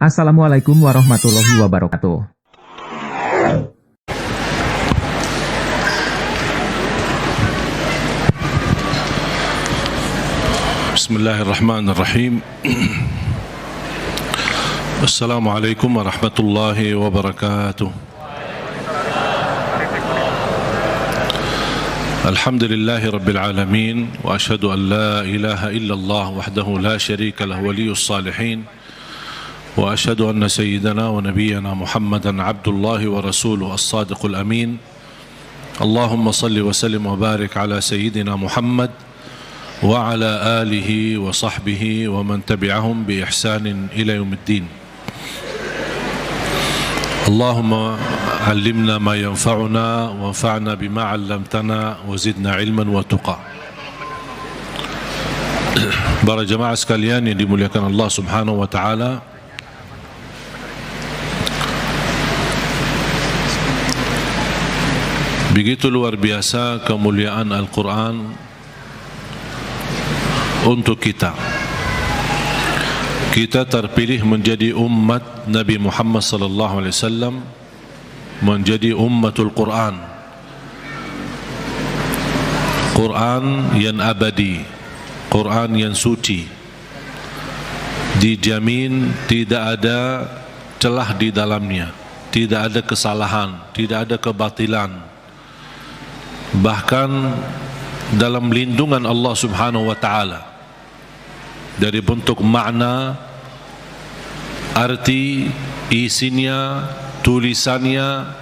Assalamualaikum warahmatullahi wabarakatuh. Bismillahirrahmanirrahim. Assalamualaikum warahmatullahi wabarakatuh. Alhamdulillahi rabbil alamin. Wa ashhadu an la ilaha illallah wahdahu la syarika lahu waliyus salihin. Wa ashhadu anna sayyidana wa nabiyyana Muhammadan abdullahi wa rasuluhu as-sadiqul amin. Allahumma salli wa sallim wa barik ala sayyidina Muhammad wa ala alihi wa sahbihi wa man tabi'ahum bi ihsanin ila yaumiddin. Allahumma allimna ma yanfa'una wanfa'na bima 'allamtana wa zidna ilman wa tuqa. Para jemaah sekalian yang dimuliakan Allah Subhanahu wa taala, begitu luar biasa kemuliaan Al-Quran untuk kita. Kita terpilih menjadi umat Nabi Muhammad sallallahu alaihi wasallam, menjadi ummatul Quran. Quran yang abadi, Quran yang suci, dijamin tidak ada celah di dalamnya, tidak ada kesalahan, tidak ada kebatilan. Bahkan dalam lindungan Allah Subhanahu wa taala, dari bentuk makna, arti, isinya, tulisannya,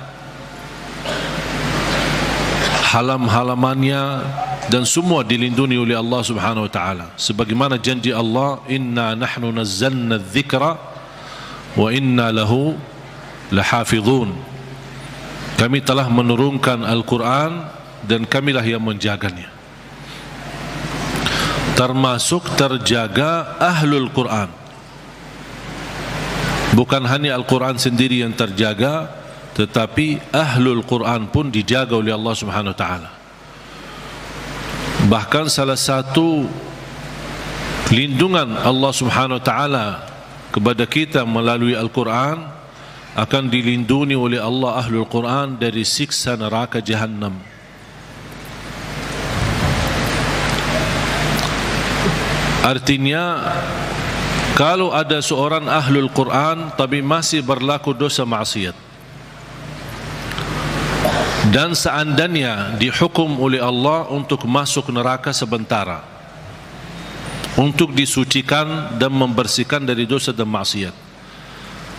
halam-halamannya, dan semua dilindungi oleh Allah Subhanahu wa taala. Sebagaimana janji Allah, inna nahnu nazzalna adh-dhikra wa inna lahu lahafizun. Kami telah menurunkan Al-Quran dan kamilah yang menjaganya. Termasuk terjaga ahlul Quran. Bukan hanya Al-Quran sendiri yang terjaga, tetapi ahlul Quran pun dijaga oleh Allah Subhanahu wa taala. Bahkan salah satu lindungan Allah Subhanahu wa taala kepada kita melalui Al-Quran, akan dilindungi oleh Allah ahlul Quran dari siksa neraka Jahannam. Artinya, kalau ada seorang ahlul Quran tapi masih berlaku dosa maksiat, dan seandainya dihukum oleh Allah untuk masuk neraka sementara, untuk disucikan dan membersihkan dari dosa dan maksiat,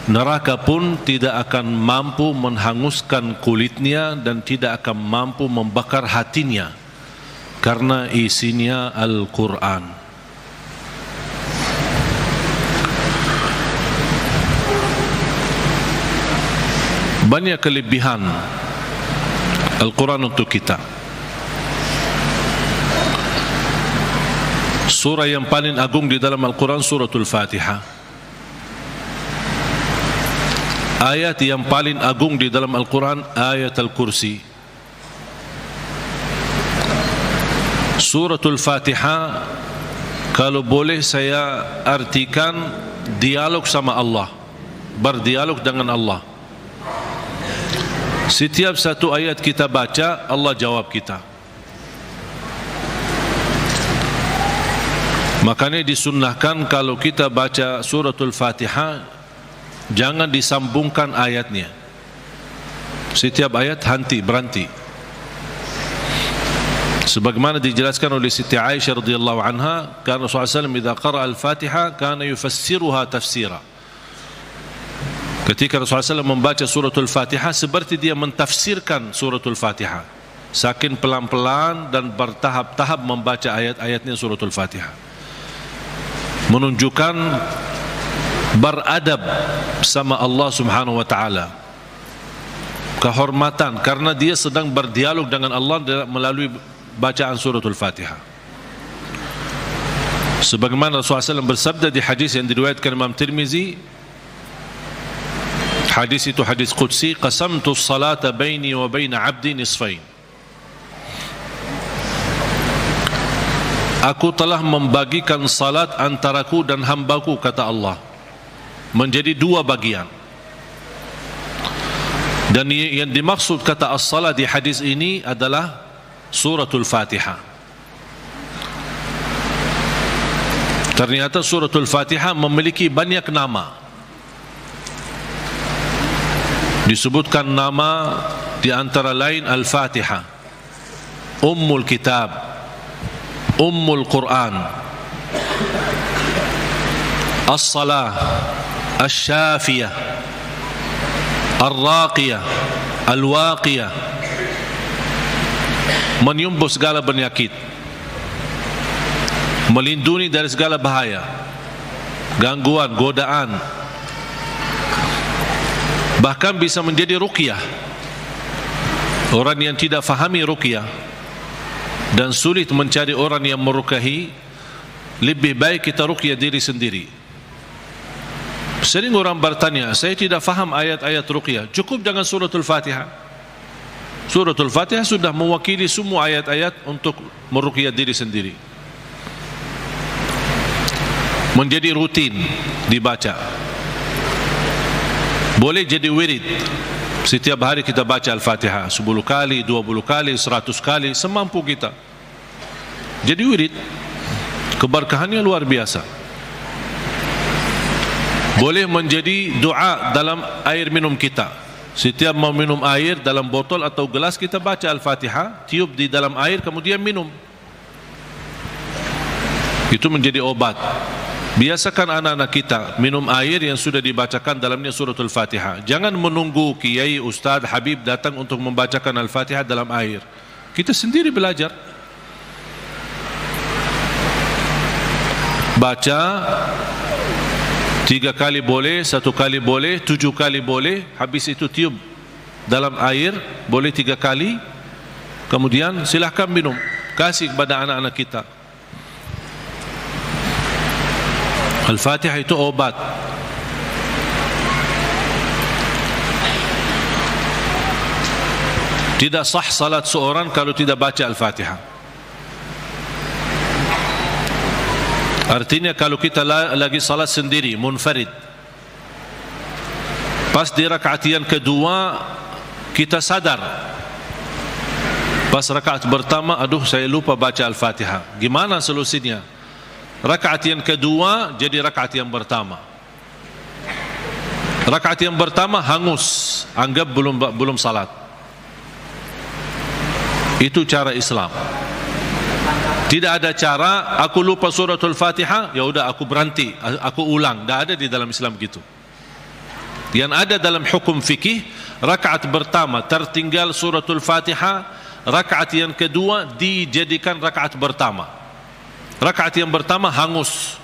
neraka pun tidak akan mampu menghanguskan kulitnya dan tidak akan mampu membakar hatinya, karena isinya Al-Quran. Banyak kelebihan Al-Quran untuk kita. Surah yang paling agung di dalam Al-Quran suratul Fatihah. Ayat yang paling agung di dalam Al-Quran ayat Al-Kursi. Suratul Fatihah, kalau boleh saya artikan dialog sama Allah, berdialog dengan Allah. Setiap satu ayat kita baca, Allah jawab kita. Makanya disunnahkan kalau kita baca suratul Fatihah, jangan disambungkan ayatnya. Setiap ayat berhenti. Sebagaimana dijelaskan oleh Siti Aisyah radhiyallahu anha, karena Rasulullah SAW idza qara'a al-Fatihah kana yufassiruha tafsira. Ketika Rasulullah SAW membaca suratul Fatihah, seperti dia mentafsirkan suratul Fatihah, saking pelan-pelan dan bertahap-tahap membaca ayat-ayatnya suratul Fatihah, menunjukkan beradab sama Allah Subhanahu wa taala, kehormatan, karena dia sedang berdialog dengan Allah melalui bacaan suratul Fatihah. Sebagaimana Rasulullah SAW bersabda di hadis yang diriwayatkan Imam Tirmizi, hadis itu hadis qudsi, qasamtu as-salata baini wa baina 'abdi nisfain. Aku telah membagikan salat antaraku dan hambaku, kata Allah. menjadi dua bagian. Dan yang dimaksud kata as-salat di hadis ini adalah suratul Fatihah. Ternyata suratul Fatihah memiliki banyak nama. Disebutkan nama di antara lain Al-Fatihah, Ummul Kitab, Ummul Quran, As-Salah, Asy-Syafiyah, Ar-Raqiyah, Al-Waqiyah, menyembuh segala penyakit, melindungi dari segala bahaya, gangguan, godaan, bahkan bisa menjadi ruqyah. Orang yang tidak fahami ruqyah dan sulit mencari orang yang meruqyahi, lebih baik kita ruqyah diri sendiri. Sering orang bertanya, saya tidak faham ayat-ayat ruqyah, cukup dengan suratul Fatihah. Suratul Fatihah sudah mewakili semua ayat-ayat untuk meruqyah diri sendiri, menjadi rutin dibaca. Boleh jadi wirid, setiap hari kita baca Al-Fatihah 10 kali, 20 kali, 100 kali, semampu kita. Jadi wirid, keberkahannya luar biasa. Boleh menjadi doa dalam air minum kita. Setiap mau minum air dalam botol atau gelas, kita baca Al-Fatihah, tiup di dalam air, kemudian minum. Itu menjadi obat. Biasakan anak-anak kita minum air yang sudah dibacakan dalamnya suratul Fatihah. Jangan menunggu kiai, ustaz, habib datang untuk membacakan Al-Fatihah dalam air. Kita sendiri belajar. Baca 3 kali boleh, 1 kali boleh, 7 kali boleh. Habis itu tiup dalam air, boleh 3 kali. Kemudian silahkan minum. Kasih kepada anak-anak kita. Al-Fatihah itu obat. Tidak sah salat seorang kalau tidak baca Al-Fatihah. Artinya kalau kita lagi salat sendiri, munfarid, pas di rakaat yang kedua kita sadar, pas rakaat pertama, aduh saya lupa baca Al-Fatihah, gimana solusinya? Rakaat yang kedua jadi rakaat yang pertama. Rakaat yang pertama hangus, anggap belum salat. Itu cara Islam. Tidak ada cara aku lupa suratul Fatihah, ya udah aku berhenti, aku ulang. Tidak ada di dalam Islam gitu. Yang ada dalam hukum fikih, rakaat pertama tertinggal suratul Fatihah, rakaat yang kedua dijadikan rakaat pertama. Rakaat yang pertama hangus.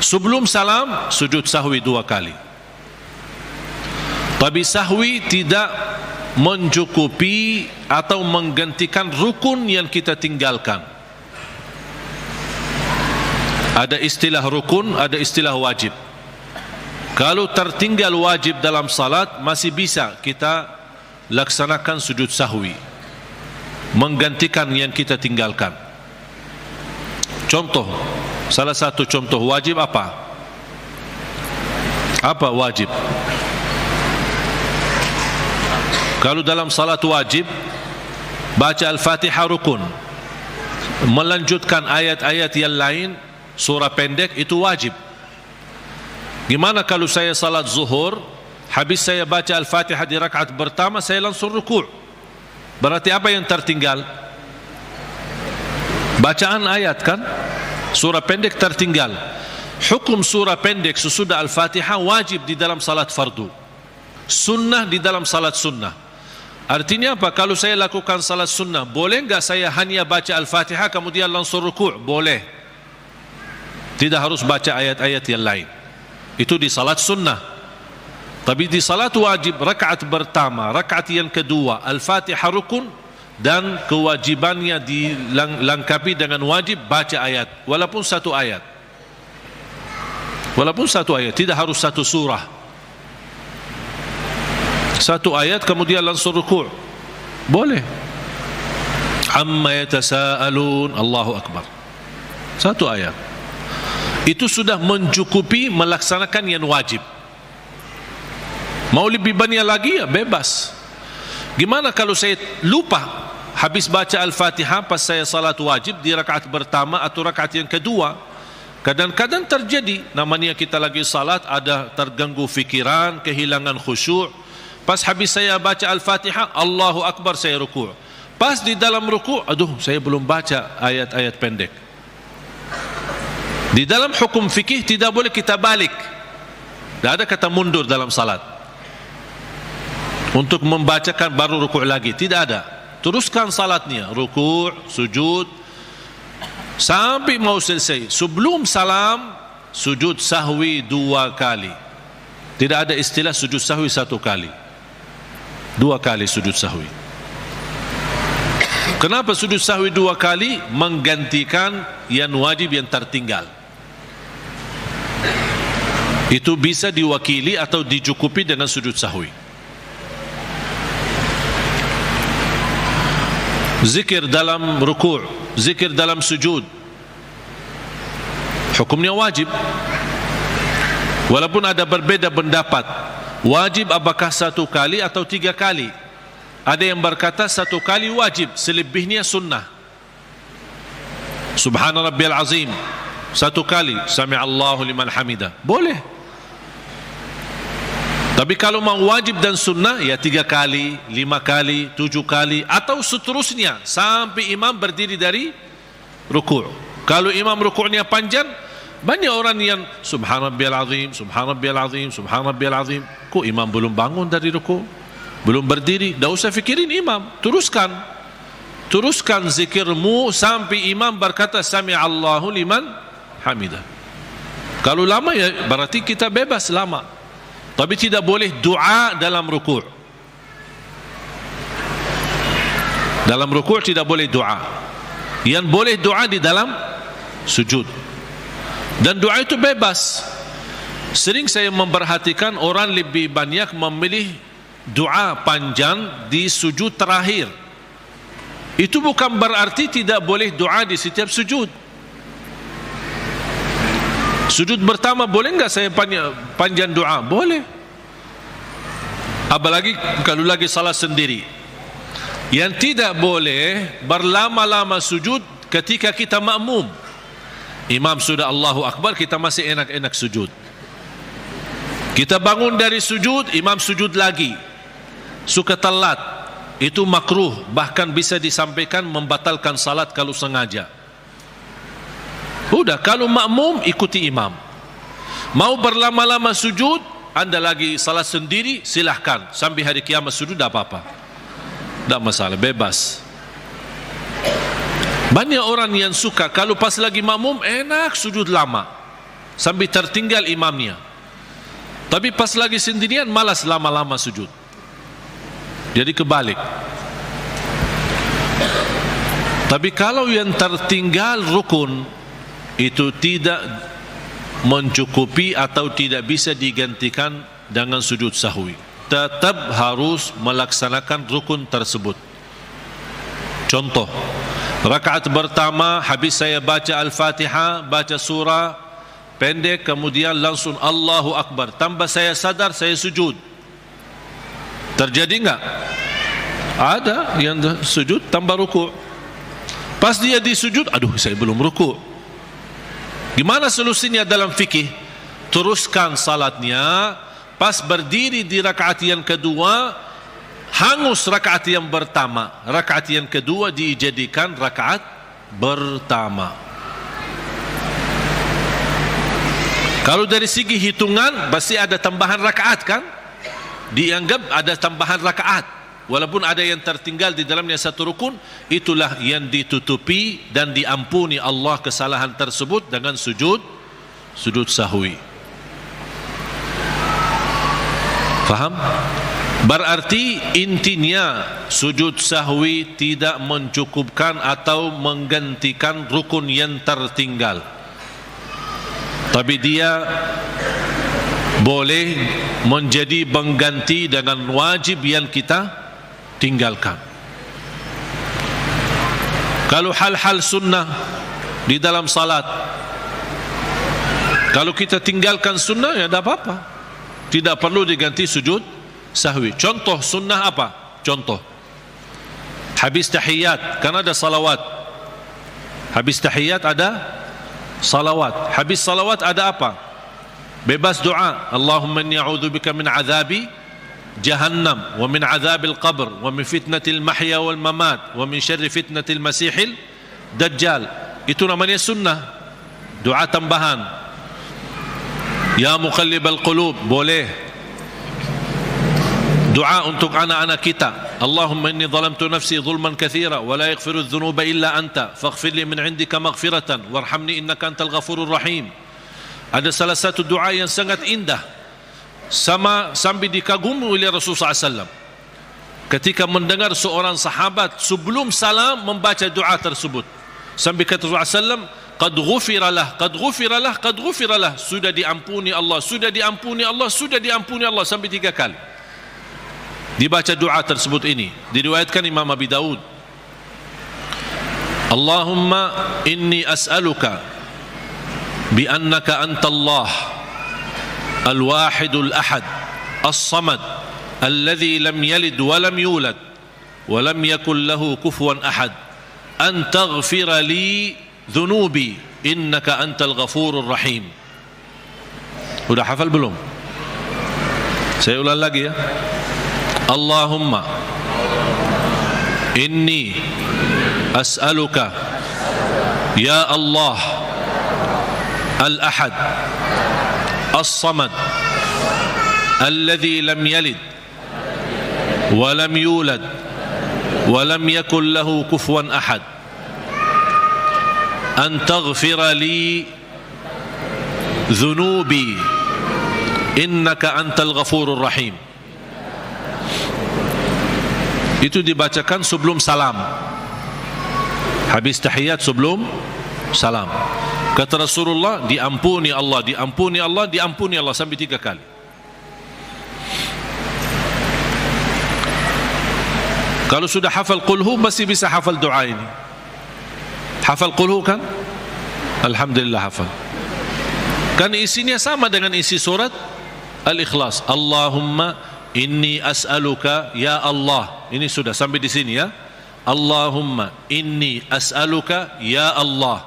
Sebelum salam sujud sahwi 2 kali. Tapi sahwi tidak mencukupi atau menggantikan rukun yang kita tinggalkan. Ada istilah rukun, ada istilah wajib. Kalau tertinggal wajib dalam salat, masih bisa kita laksanakan sujud sahwi, menggantikan yang kita tinggalkan. Contoh, salah satu contoh wajib apa? Apa wajib? Kalau dalam salat wajib, baca Al-Fatihah rukun, melanjutkan ayat-ayat yang lain, surah pendek, itu wajib. Gimana kalau saya salat zuhur, habis saya baca Al-Fatihah di rakaat pertama, saya langsung rukuk? Berarti apa yang tertinggal? Bacaan ayat kan? Surah pendek tertinggal. Hukum surah pendek sesudah Al-Fatihah wajib di dalam salat fardu, sunnah di dalam salat sunnah. Artinya apa? Kalau saya lakukan salat sunnah, boleh enggak saya hanya baca Al-Fatihah kemudian langsung rukuk? Boleh. Tidak harus baca ayat-ayat yang lain. Itu di salat sunnah. Tapi di salat wajib, rakaat pertama, rakaat yang kedua, Al-Fatihah rukun, dan kewajibannya dilengkapi dengan wajib baca ayat, walaupun 1 ayat. Walaupun 1 ayat, tidak harus 1 surah. 1 ayat kemudian langsung rukuk, boleh. Amma yatasaalun, Allahu Akbar, 1 ayat. itu sudah mencukupi melaksanakan yang wajib. Mau lebih banyak lagi ya bebas. Gimana kalau saya lupa habis baca Al-Fatihah pas saya salat wajib di rakaat pertama atau rakaat yang kedua? Kadang-kadang terjadi, namanya kita lagi salat ada terganggu fikiran, kehilangan khusyuk. Pas habis saya baca Al-Fatihah, Allahu Akbar, saya ruku'. Pas di dalam ruku', aduh saya belum baca ayat-ayat pendek. Di dalam hukum fikih tidak boleh kita balik. Tidak ada kata mundur dalam salat untuk membacakan baru ruku' lagi, tidak ada. Teruskan salatnya, ruku', sujud sampai mau selesai. Sebelum salam, sujud sahwi 2 kali. Tidak ada istilah sujud sahwi 1 kali. 2 kali sujud sahwi. Kenapa sujud sahwi 2 kali? Menggantikan yang wajib yang tertinggal. Itu bisa diwakili atau dicukupi dengan sujud sahwi. Zikir dalam ruku', zikir dalam sujud, hukumnya wajib. Walaupun ada berbeda pendapat, wajib apakah 1 kali atau 3 kali. Ada yang berkata 1 kali wajib, selebihnya sunnah. Subhana rabbiyal azim 1 kali, sami'allahu liman hamidah, boleh. Tapi kalau mau wajib dan sunnah, ya 3 kali, 5 kali, 7 kali, atau seterusnya sampai imam berdiri dari ruku'. Kalau imam ruku'nya panjang, banyak orang yang subhanallahi azim, subhanallahi azim, subhanallahi azim. Kok imam belum bangun dari ruku', belum berdiri? Tak usah fikirin imam, teruskan zikirmu sampai imam berkata sami'allahu liman hamidah. Kalau lama ya berarti kita bebas lama. Tapi tidak boleh doa dalam ruku'. Dalam ruku' tidak boleh doa. Yang boleh doa di dalam sujud. Dan doa itu bebas. Sering saya memperhatikan orang lebih banyak memilih doa panjang di sujud terakhir. Itu bukan berarti tidak boleh doa di setiap sujud. Sujud pertama boleh enggak saya panjang doa? Boleh. Apalagi kalau lagi salat sendiri. Yang tidak boleh berlama-lama sujud ketika kita makmum. Imam sudah Allahu Akbar, kita masih enak-enak sujud. Kita bangun dari sujud, imam sujud lagi. Suka telat. Itu makruh, bahkan bisa disampaikan membatalkan salat kalau sengaja. Sudah, kalau makmum ikuti imam. Mau berlama-lama sujud, anda lagi salat sendiri, silahkan sampai hari kiamat sujud, tak apa-apa, tak masalah, bebas. Banyak orang yang suka kalau pas lagi makmum enak sujud lama sampai tertinggal imamnya. Tapi pas lagi sendirian malas lama-lama sujud. Jadi kebalik. Tapi kalau yang tertinggal rukun itu tidak mencukupi atau tidak bisa digantikan dengan sujud sahwi, tetap harus melaksanakan rukun tersebut. Contoh, rakaat pertama habis saya baca Al-Fatihah, baca surah pendek, kemudian langsung Allahu Akbar, tambah saya sadar saya sujud. Terjadi enggak? Ada yang sujud tambah ruku'. Pas dia di sujud, aduh saya belum ruku'. Gimana solusinya dalam fikih? Teruskan salatnya, pas berdiri di rakaat yang kedua, hangus rakaat yang pertama, rakaat yang kedua dijadikan rakaat pertama. Kalau dari segi hitungan pasti ada tambahan rakaat kan? Dianggap ada tambahan rakaat. Walaupun ada yang tertinggal di dalamnya 1 rukun, itulah yang ditutupi dan diampuni Allah kesalahan tersebut dengan sujud sahwi. Faham? Berarti intinya sujud sahwi tidak mencukupkan atau menggantikan rukun yang tertinggal. Tapi dia boleh menjadi pengganti dengan wajib yang kita tinggalkan. Kalau hal-hal sunnah di dalam salat, Kalau kita tinggalkan sunnah, ya tak apa-apa, tidak perlu diganti sujud sahwi. Contoh sunnah apa? Contoh habis tahiyat kan ada salawat. Habis tahiyat ada salawat. Habis salawat ada apa? Bebas doa. Allahumma inni a'udzubika min azabi jahannam wa min azabil qabr wa min fitnatil mahya wal mamat wa min syarri fitnatil masihil dajjal. Itu namanya sunnah, doa tambahan. Ya muqallibal qulub, boleh. Doa untuk anak-anak kita. Allahumma inni zalamtu nafsi zulman kathira wa la yaghfiru adh-dhunuba illa anta faghfir li min 'indika maghfiratan warhamni innaka antal ghafurur rahim. Ada salah satu doa yang sangat indah, sampai dikagumi oleh Rasulullah SAW ketika mendengar seorang sahabat sebelum salam membaca doa tersebut. Sampai kata Rasulullah SAW, qad ghufiralah, qad ghufiralah, qad ghufiralah, sudah diampuni Allah, sudah diampuni Allah, sudah diampuni Allah, sampai 3 kali dibaca doa tersebut. Ini diriwayatkan Imam Abi Daud. Allahumma inni as'aluka bi annaka antallah al-wahidul ahad as-samad alladhi lam yalid wa lam yulad wa lam yakul lahu kufuwan ahad an taghfira li dhunubi innaka antal ghafurur rahim. Sudah hafal belum? Saya ulang lagi ya. Allahumma inni as'aluka ya Allah al-ahad as-samad alladhi lam yalid wa lam yulad wa lam yakul lahu kufuwan ahad an taghfira li dhunubi innaka antal ghafurur rahim. Itu dibacakan sebelum salam, habis tahiyat sebelum salam. Kata Rasulullah, diampuni Allah, diampuni Allah, diampuni Allah, sampai 3 kali. Kalau sudah hafal qulhu masih bisa hafal doa ini. Hafal qulhu kan? Alhamdulillah hafal. Kan isinya sama dengan isi surat Al-Ikhlas. Allahumma inni as'aluka ya Allah. Ini sudah sampai di sini ya. Allahumma inni as'aluka ya Allah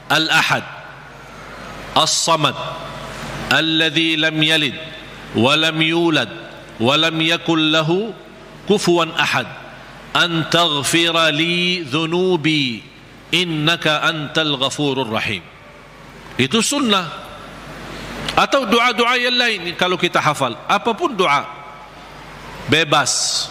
al-ahad as-samad alladhi lam yalid wa lam yulad wa lam yakul lahu kufuwan ahad an taghfira li dhunubi innaka antal ghafurur rahim. Itu sunnah. Atau doa-doa yang lain kalau kita hafal, apapun doa bebas.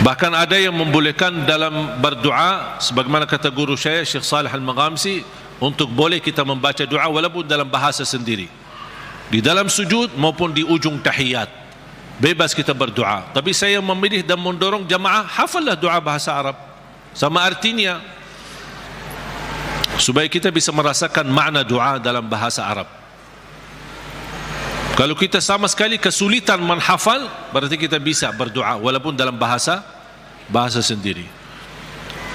Bahkan ada yang membolehkan dalam berdoa, sebagaimana kata guru saya Syekh Salih Al-Maghamsi, untuk boleh kita membaca doa walaupun dalam bahasa sendiri, di dalam sujud maupun di ujung tahiyat, bebas kita berdoa. Tapi saya memilih dan mendorong jamaah, hafallah doa bahasa Arab sama artinya, supaya kita bisa merasakan makna doa dalam bahasa Arab. Kalau kita sama sekali kesulitan menghafal, berarti kita bisa berdoa walaupun dalam bahasa sendiri.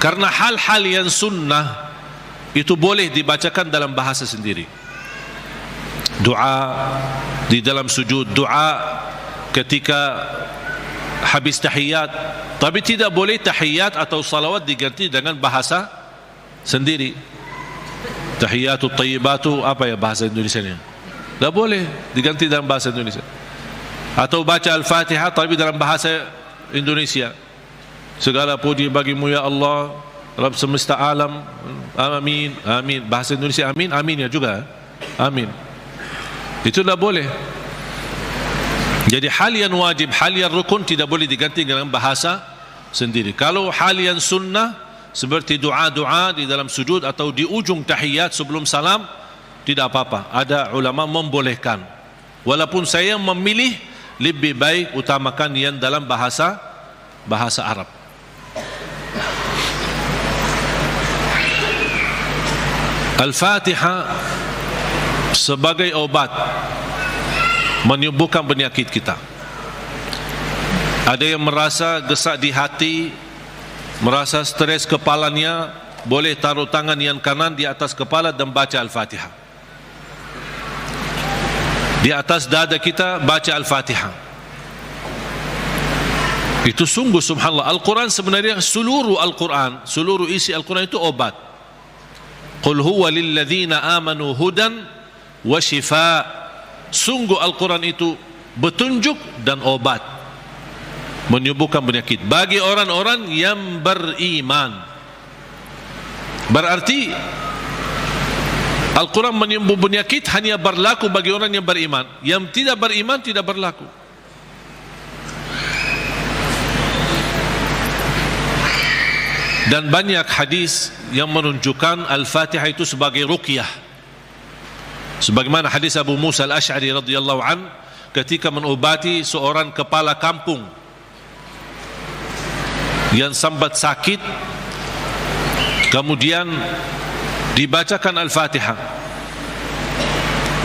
Karena hal-hal yang sunnah itu boleh dibacakan dalam bahasa sendiri. Doa di dalam sujud, doa ketika habis tahiyat, tapi tidak boleh tahiyat atau salawat diganti dengan bahasa sendiri. Tahiyatu tayyibatu, apa ya bahasa Indonesianya? Tak boleh diganti dalam bahasa Indonesia. Atau baca Al-Fatihah tapi dalam bahasa Indonesia. Segala puji bagimu ya Allah, Rabb semesta alam, amin, amin. Bahasa Indonesia amin, amin ya juga, amin. Itu tak boleh. Jadi hal yang wajib, hal yang rukun tidak boleh diganti dengan bahasa sendiri. Kalau hal yang sunnah seperti doa-doa di dalam sujud atau di ujung tahiyat sebelum salam, tidak apa-apa. Ada ulama membolehkan. Walaupun saya memilih lebih baik utamakan yang dalam bahasa Arab. Al-Fatihah sebagai obat menyembuhkan penyakit kita. Ada yang merasa gesak di hati, merasa stres kepalanya, boleh taruh tangan yang kanan di atas kepala dan baca Al-Fatihah. Di atas dada kita baca Al-Fatihah. Itu sungguh subhanallah. Al-Quran sebenarnya seluruh Al-Quran, seluruh isi Al-Quran itu obat. Qul huwa lilladzina amanu hudan wa shifa. Sungguh Al-Quran itu petunjuk dan obat, menyembuhkan penyakit bagi orang-orang yang beriman. Berarti Al-Quran menyembuh penyakit hanya berlaku bagi orang yang beriman. Yang tidak beriman tidak berlaku. Dan banyak hadis yang menunjukkan Al-Fatihah itu sebagai ruqyah. Sebagaimana hadis Abu Musa Al-Ash'ari radhiyallahu an ketika mengobati seorang kepala kampung yang sambat sakit, kemudian dibacakan Al-Fatihah,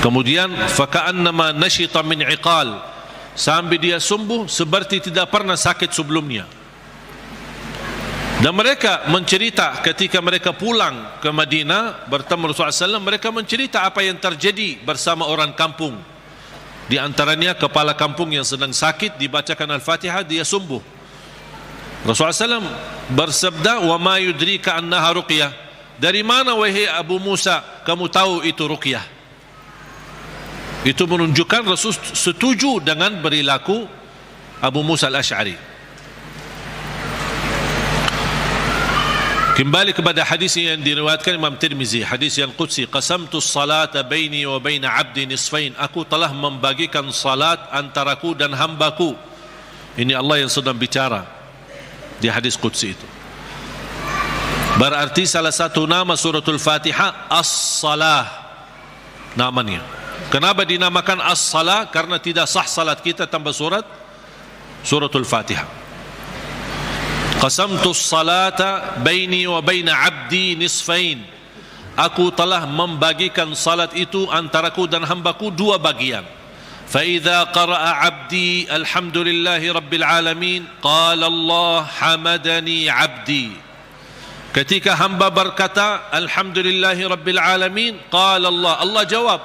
kemudian faka'annama nashita min iqal, sampai dia sembuh seperti tidak pernah sakit sebelumnya. Dan mereka mencerita ketika mereka pulang ke Madinah bertemu Rasulullah SAW, mereka mencerita apa yang terjadi bersama orang kampung. Di antaranya kepala kampung yang sedang sakit, dibacakan Al-Fatihah, dia sembuh. Rasulullah SAW bersabda, wa ma yudrika annaha ruqyah. Dari mana wahai Abu Musa kamu tahu itu ruqyah? Itu menunjukkan Rasul setuju dengan perilaku Abu Musa Al-Ash'ari. Kembali kepada hadis yang diriwayatkan Imam Tirmizi, hadis yang qudsi, qasamtu salata baini wa baina abdi nisfain. Aku telah membagikan salat antaraku dan hambaku. Ini Allah yang sedang bicara di hadis qudsi itu. Berarti salah satu nama suratul Fatihah As-Salah namanya. Kenapa dinamakan As-Salah? Karena tidak sah salat kita tanpa suratul Fatihah. Qasamtu salata baini wa baina abdi nisfain. Aku telah membagikan salat itu antaraku dan hambaku dua bagian. Fa idza qara'a abdi alhamdulillahi rabbil alamin qala Allah hamadani abdi. Ketika hamba berkata alhamdulillahi rabbil alamin qala Allah, Allah jawab.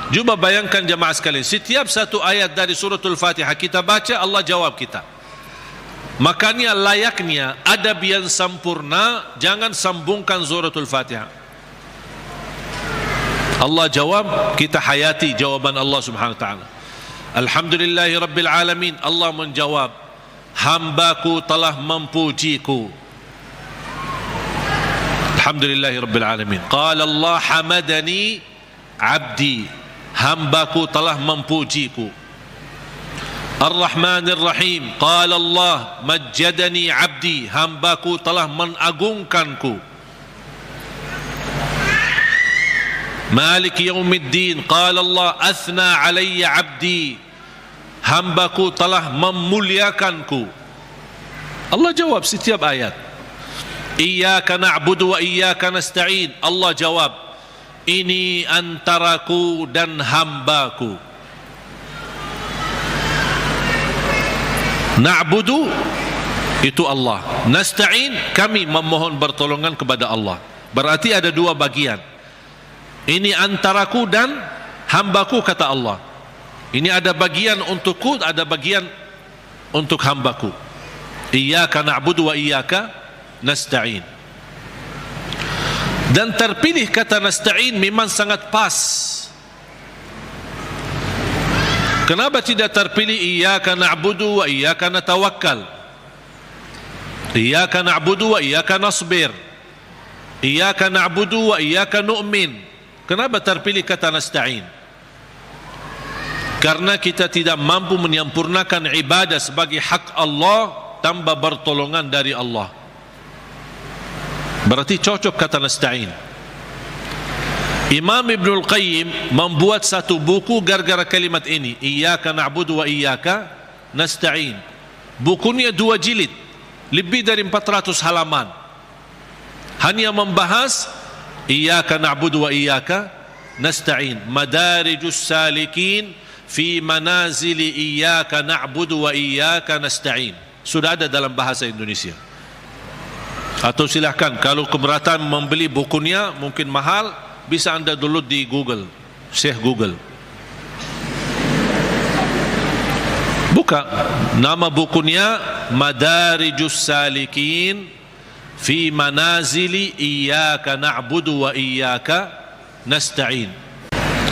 Cuba bayangkan jemaah sekalian, setiap satu ayat dari suratul Fatihah kita baca, Allah jawab kita. Makanya layaknya adab yang sempurna, jangan sambungkan suratul Fatihah. Allah jawab, kita hayati jawaban Allah subhanahu wa ta'ala. Alhamdulillahi rabbil alamin. Allah menjawab, hambaku telah memujiku. Alhamdulillahi rabbil alamin. Qala Allah hamadani abdi. Hambaku telah memujiku. Ar-Rahmanir Rahim. Qala Allah majjadani abdi. Hambaku telah mengagungkanku. Malik Yaumiddin. Qala Allah athna alayya abdi. Hambaku telah memuliakanku. Allah jawab setiap ayat. Iyyaka na'budu wa iyyaka nasta'in. Allah jawab, ini antaraku dan hambaku. Na'budu itu Allah, nasta'in kami memohon pertolongan kepada Allah. Berarti ada dua bagian. Ini antaraku dan hambaku kata Allah. Ini ada bagian untukku, ada bagian untuk hambaku. Iyyaka na'budu wa iyyaka nasta'in. Dan terpilih kata nasta'in memang sangat pas. Kenapa tidak terpilih iyyaka na'budu wa iyyaka natawakkal? Iyyaka na'budu wa iyyaka nasbir. Iyyaka na'budu wa iyyaka nu'min. Kenapa terpilih kata nasta'in? Karena kita tidak mampu menyempurnakan ibadah sebagai hak Allah tanpa pertolongan dari Allah. Berarti cocok kata nasta'in. Imam Ibnul Qayyim membuat satu buku gara-gara kalimat ini, Iyyaka na'budu wa iyyaka nasta'in. Bukunya 2 jilid, lebih dari 400 halaman. Hanya membahas Iyyaka na'budu wa iyyaka nasta'in. Madarijus salikin fi manazili iyyaka na'budu wa iyyaka nasta'in. Sudah ada dalam bahasa Indonesia. Atau silahkan, kalau keberatan membeli bukunya mungkin mahal, bisa anda download di Google, Syekh Google. Buka nama bukunya, Madarijus Salikin fi Manazili Iyyaka Na'budu wa Iyyaka Nasta'in.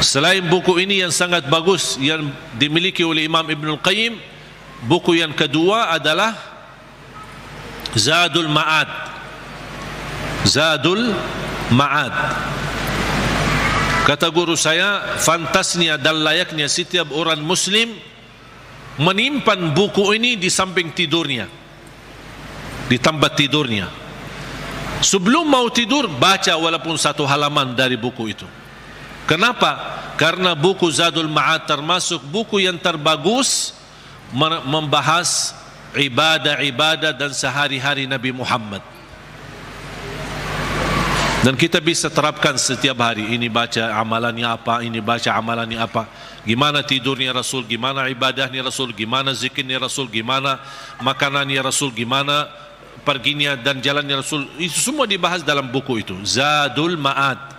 Selain buku ini yang sangat bagus yang dimiliki oleh Imam Ibnul Qayyim, buku yang kedua adalah Zadul Ma'ad. Zadul Ma'ad. Kata guru saya, fantasnya dan layaknya setiap orang Muslim menyimpan buku ini di samping tidurnya, di tempat tidurnya. Sebelum mau tidur, baca walaupun satu halaman dari buku itu. Kenapa? Karena buku Zadul Ma'ad termasuk buku yang terbagus membahas ibadah-ibadah dan sehari-hari Nabi Muhammad. Dan kita bisa terapkan setiap hari. Ini baca amalannya apa, ini baca amalannya apa. Gimana tidurnya Rasul, gimana ibadahnya Rasul, gimana zikirnya Rasul, gimana makanannya Rasul, gimana perginya dan jalannya Rasul. Itu semua dibahas dalam buku itu, Zadul Ma'ad.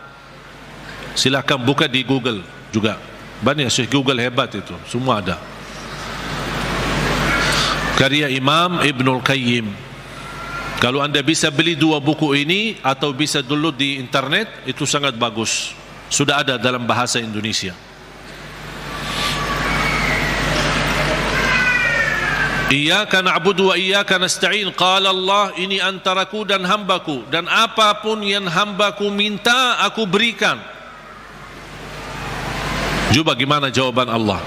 Silakan buka di Google juga. Banyak Syekh Google hebat itu, semua ada. Karya Imam Ibnul Qayyim. Kalau anda bisa beli dua buku ini atau bisa download di internet, itu sangat bagus. Sudah ada dalam bahasa Indonesia. Iyyaka na'budu wa iyyaka nasta'in. Qala Allah, ini antaraku dan hambaku, dan apapun yang hambaku minta aku berikan. Coba gimana jawaban Allah?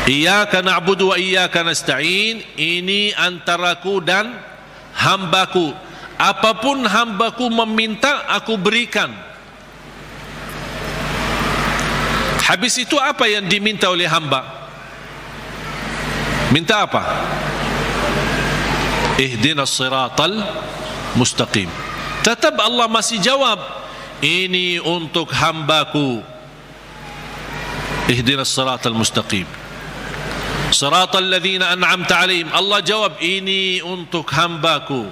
Iyyaka na'budu wa iyyaka nasta'in, ini antaraku dan hambaku, apapun hambaku meminta aku berikan. Habis itu apa yang diminta oleh hamba? Minta apa? Ihdinas siratal mustaqim. Tetap Allah masih jawab, ini untuk hambaku. Ihdinas siratal mustaqim, siratal ladzina an'amta alaihim. Allah jawab, ini untuk hambaku.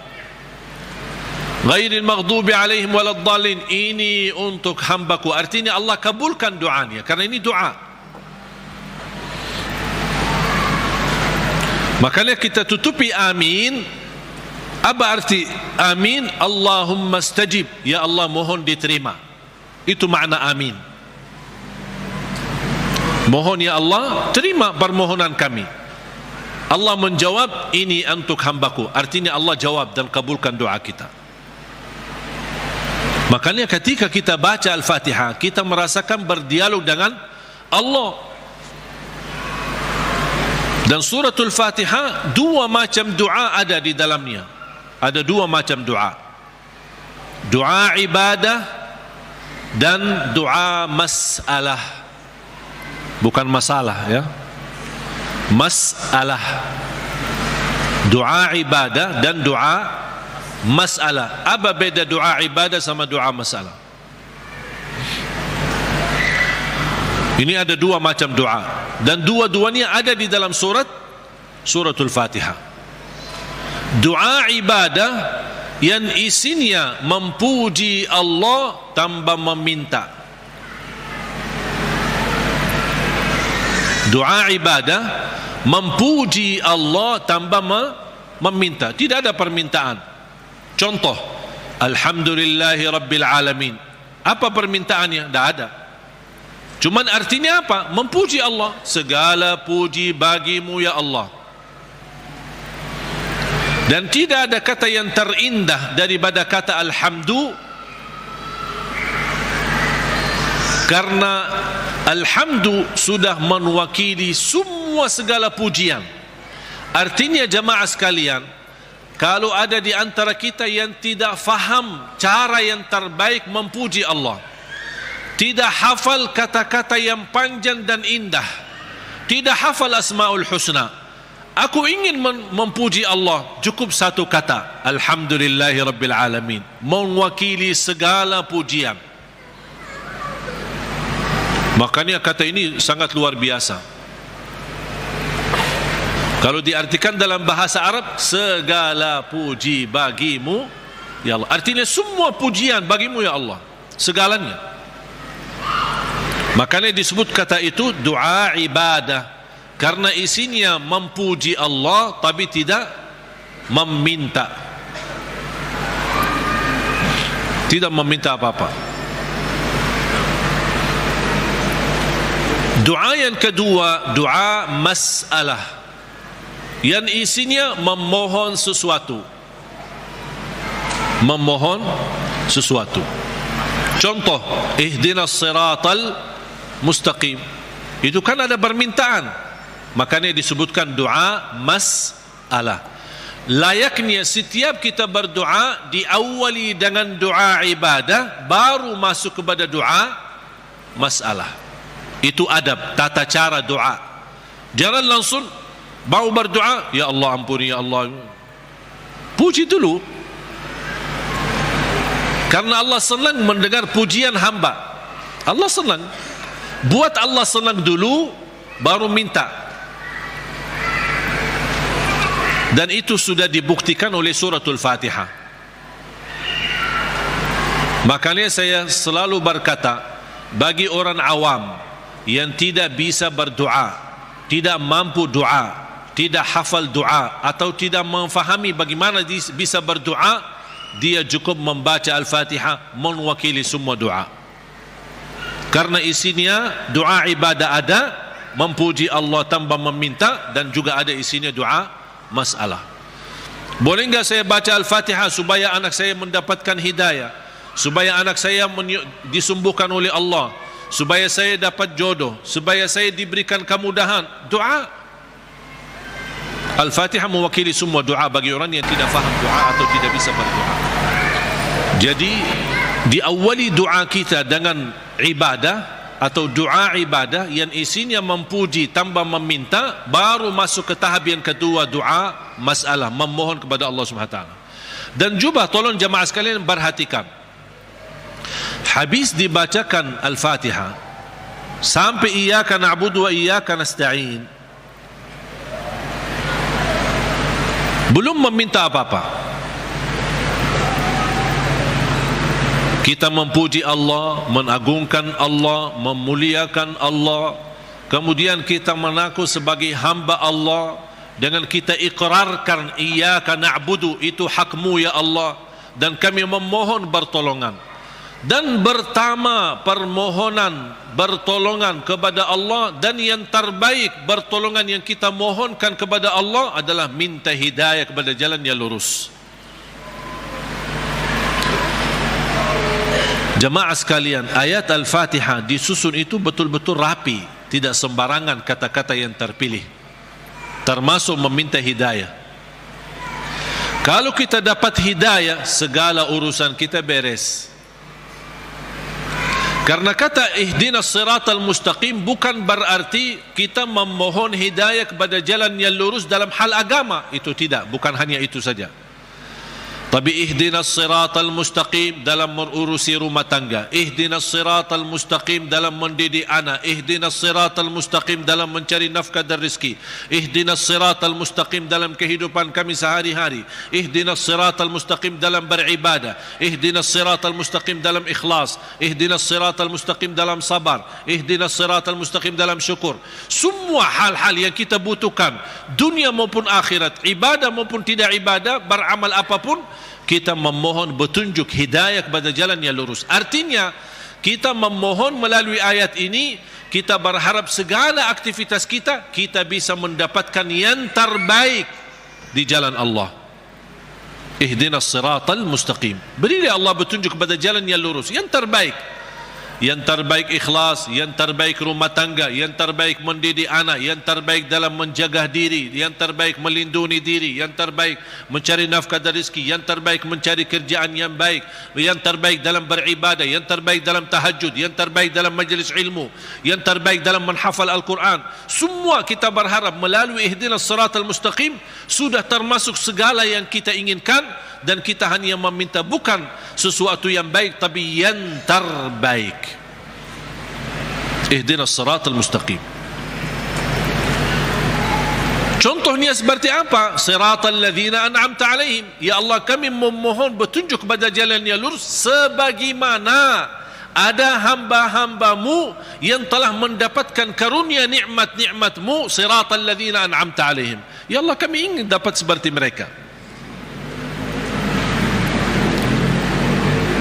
Ghairil maghdubi alaihim waladdallin, ini untuk hambaku. Artinya Allah kabulkan doanya, karena ini doa. Makanya kita tutupi amin. Apa arti amin? Allahumma stajib, ya Allah mohon diterima. Itu makna amin. Mohon ya Allah, terima permohonan kami. Allah menjawab, ini untuk hambaku. Artinya Allah jawab dan kabulkan doa kita. Makanya ketika kita baca Al-Fatihah, kita merasakan berdialog dengan Allah. Dan suratul Fatihah, dua macam doa ada di dalamnya. Ada dua macam doa. Doa ibadah dan doa masalah. Bukan masalah ya, masalah. Doa ibadah dan doa masalah. Apa beda doa ibadah sama doa masalah? Ini ada dua macam doa, dan dua-duanya ada di dalam suratul Fatihah. Doa ibadah yang isinya memuji Allah tanpa meminta. Doa ibadah memuji Allah tanpa meminta, tidak ada permintaan. Contoh, Alhamdulillahi Rabbil Alamin. Apa permintaannya? Tidak ada. Cuman artinya apa? Memuji Allah. Segala puji bagimu ya Allah. Dan tidak ada kata yang terindah daripada kata Alhamdu, karena Alhamdu sudah mewakili semua segala pujian. Artinya jemaah sekalian, kalau ada di antara kita yang tidak faham cara yang terbaik memuji Allah, tidak hafal kata-kata yang panjang dan indah, tidak hafal Asmaul Husna, aku ingin memuji Allah, cukup satu kata, Alhamdulillahi Rabbil Alamin, mewakili segala pujian. Makanya kata ini sangat luar biasa. Kalau diartikan dalam bahasa Arab, segala puji bagimu ya Allah. Artinya semua pujian bagimu ya Allah, segalanya. Makanya disebut kata itu doa ibadah, karena isinya memuji Allah tapi tidak meminta, tidak meminta apa-apa. Doa yang kedua, doa masalah, yang isinya memohon sesuatu, memohon sesuatu. Contoh, ihdinas siratal mustaqim, itu kan ada permintaan, makanya disebutkan doa masalah. Layaknya setiap kita berdoa diawali dengan doa ibadah, baru masuk kepada doa masalah. Itu adab, tata cara doa. Jangan langsung mau berdoa, ya Allah ampuni ya Allah. Puji dulu, karena Allah senang mendengar pujian hamba. Allah senang. Buat Allah senang dulu, baru minta. Dan itu sudah dibuktikan oleh suratul Fatihah. Makanya saya selalu berkata, bagi orang awam yang tidak bisa berdoa, tidak mampu doa, tidak hafal doa, atau tidak memfahami bagaimana bisa berdoa, dia cukup membaca Al-Fatihah mewakili semua doa. Karena isinya doa ibadah ada, memuji Allah tanpa meminta, dan juga ada isinya doa masalah. Boleh enggak saya baca Al-Fatihah supaya anak saya mendapatkan hidayah, supaya anak saya disembuhkan oleh Allah, supaya saya dapat jodoh, supaya saya diberikan kemudahan? Doa. Al-Fatihah mewakili semua doa bagi orang yang tidak faham doa atau tidak bisa berdoa. Jadi diawali doa kita dengan ibadah atau doa ibadah yang isinya memuji tanpa meminta, baru masuk ke tahap yang kedua, doa masalah, memohon kepada Allah SWT. Dan juga tolong jemaah sekalian perhatikan, habis dibacakan Al-Fatihah sampai iyyaka na'budu wa iyyaka nasta'in, belum meminta apa-apa. Kita memuji Allah, mengagungkan Allah, memuliakan Allah, kemudian kita mengaku sebagai hamba Allah, dengan kita ikrarkan iyyaka na'budu, itu hakmu ya Allah, dan kami memohon pertolongan. Dan pertama permohonan bertolongan kepada Allah, dan yang terbaik pertolongan yang kita mohonkan kepada Allah adalah minta hidayah kepada jalan yang lurus. Jemaah sekalian, ayat Al-Fatihah disusun itu betul-betul rapi, tidak sembarangan kata-kata yang terpilih, termasuk meminta hidayah. Kalau kita dapat hidayah, segala urusan kita beres. Karena kata ihdinas siratal mustaqim bukan berarti kita memohon hidayah kepada jalan yang lurus dalam hal agama, itu tidak, bukan hanya itu saja. Tapi ihdinas siratal mustaqim dalam mengurusi rumah tangga, ihdinas siratal mustaqim dalam mendidik anak, ihdinas siratal mustaqim dalam mencari nafkah dan rezeki, ihdinas siratal mustaqim dalam kehidupan kami sehari-hari, ihdinas siratal mustaqim dalam beribadah, ihdinas siratal mustaqim dalam ikhlas, ihdinas siratal mustaqim dalam sabar, ihdinas siratal mustaqim dalam syukur. Semua hal-hal yang kita butuhkan, dunia maupun akhirat, ibadah maupun tidak ibadah, beramal apapun, kita memohon petunjuk hidayah kepada jalan yang lurus. Artinya kita memohon melalui ayat ini, kita berharap segala aktivitas kita bisa mendapatkan yang terbaik di jalan Allah. Ihdinas siratal mustaqim, berilah Allah petunjuk kepada jalan yang lurus, yang terbaik. Yang terbaik ikhlas, yang terbaik rumah tangga, yang terbaik mendidik anak, yang terbaik dalam menjaga diri, yang terbaik melindungi diri, yang terbaik mencari nafkah dan rezeki, yang terbaik mencari kerjaan yang baik, yang terbaik dalam beribadah, yang terbaik dalam tahajud, yang terbaik dalam majlis ilmu, yang terbaik dalam menghafal Al-Quran. Semua kita berharap melalui ihdinas siratal mustaqim sudah termasuk segala yang kita inginkan, dan kita hanya meminta bukan sesuatu yang baik tapi yang terbaik. Ihdinas siratal mustaqim. Contohnya seperti apa? Siratal ladzina an'amta alaihim. Ya Allah, kami memohon petunjuk kepada jalan yang lurus sebagaimana ada hamba-hambamu yang telah mendapatkan karunia nikmat-nikmatmu. Siratal ladzina an'amta alaihim. Ya Allah, kami ingin dapat seperti mereka.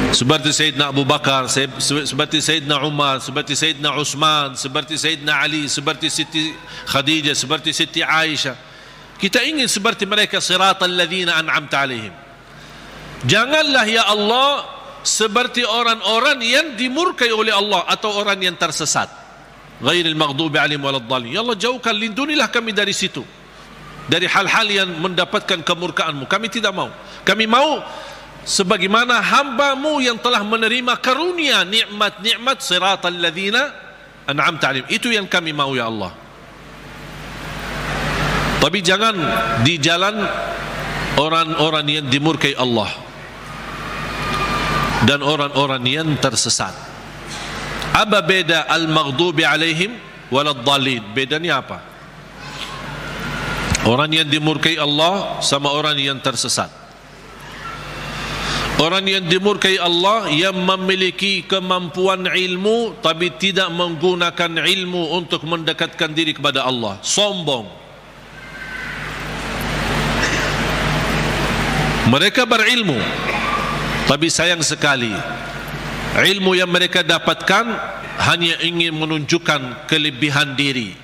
Seperti Sayyidina Abu Bakar, seperti Sayyidina Umar, seperti Sayyidina Utsman, seperti Sayyidina Ali, seperti Siti Khadijah, seperti Siti Aisyah. Kita ingin seperti mereka. Siratal ladzina an'amta alaihim. Janganlah ya Allah seperti orang-orang yang dimurkai oleh Allah atau orang yang tersesat. Ghairil maghdubi alaihim waladdallin. Ya Allah, jauhkan, lindungilah kami dari situ, dari hal-hal yang mendapatkan kemurkaan-Mu. Kami tidak mau. Kami mau sebagaimana hamba-Mu yang telah menerima karunia nikmat-nikmat. Siratal ladzina an'amta alaihim. Itu yang kami mau ya Allah. Tapi jangan di jalan orang-orang yang dimurkai Allah dan orang-orang yang tersesat. Apa beda al-maghdubi alaihim waladdallin? Bedanya apa? Orang yang dimurkai Allah sama orang yang tersesat. Orang yang dimurkai Allah yang memiliki kemampuan ilmu tapi tidak menggunakan ilmu untuk mendekatkan diri kepada Allah. Sombong. Mereka berilmu, tapi sayang sekali ilmu yang mereka dapatkan hanya ingin menunjukkan kelebihan diri,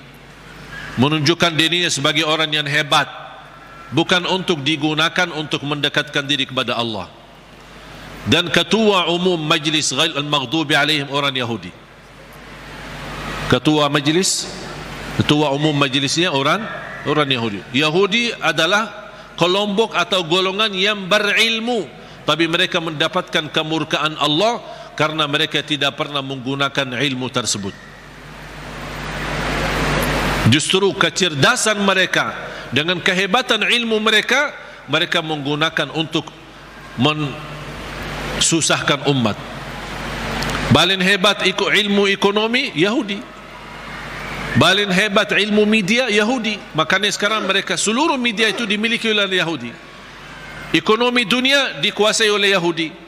menunjukkan dirinya sebagai orang yang hebat, bukan untuk digunakan untuk mendekatkan diri kepada Allah. Dan ketua umum majlis Ghail al-Maghdubi alaihim orang Yahudi. Ketua umum majlisnya orang Yahudi. Yahudi adalah kelompok atau golongan yang berilmu, tapi mereka mendapatkan kemurkaan Allah karena mereka tidak pernah menggunakan ilmu tersebut. Justru kecerdasan mereka dengan kehebatan ilmu mereka, mereka menggunakan untuk mensusahkan umat. Paling hebat ilmu ekonomi Yahudi, paling hebat ilmu media Yahudi. Makanya sekarang mereka seluruh media itu dimiliki oleh Yahudi. Ekonomi dunia dikuasai oleh Yahudi.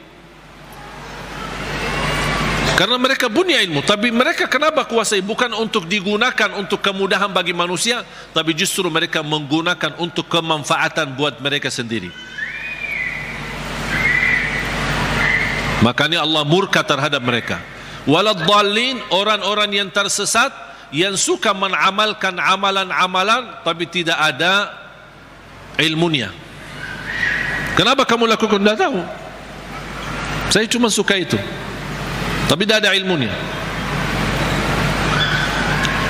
Karena mereka punya ilmu, tapi mereka kenapa kuasai? Bukan untuk digunakan untuk kemudahan bagi manusia, tapi justru mereka menggunakan untuk kemanfaatan buat mereka sendiri. Makanya Allah murka terhadap mereka. Waladdallin, orang-orang yang tersesat, yang suka mengamalkan amalan-amalan tapi tidak ada ilmunya. Kenapa kamu lakukan? Tidak tahu. Saya cuma suka itu, tapi tidak ada ilmunya.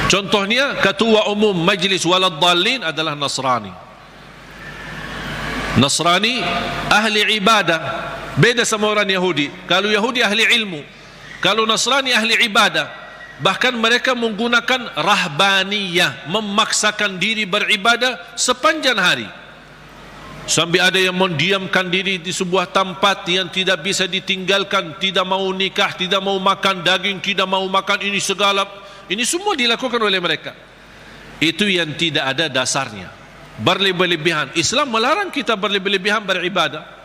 Contohnya ketua umum majlis waladdallin adalah Nasrani. Nasrani ahli ibadah, beda sama orang Yahudi. Kalau Yahudi ahli ilmu, kalau Nasrani ahli ibadah. Bahkan mereka menggunakan rahbaniyah, memaksakan diri beribadah sepanjang hari. Sampai ada yang mendiamkan diri di sebuah tempat yang tidak bisa ditinggalkan, tidak mau nikah, tidak mau makan daging, tidak mau makan ini segala. Ini semua dilakukan oleh mereka. Itu yang tidak ada dasarnya, berlebih-lebihan. Islam melarang kita berlebih-lebihan beribadah.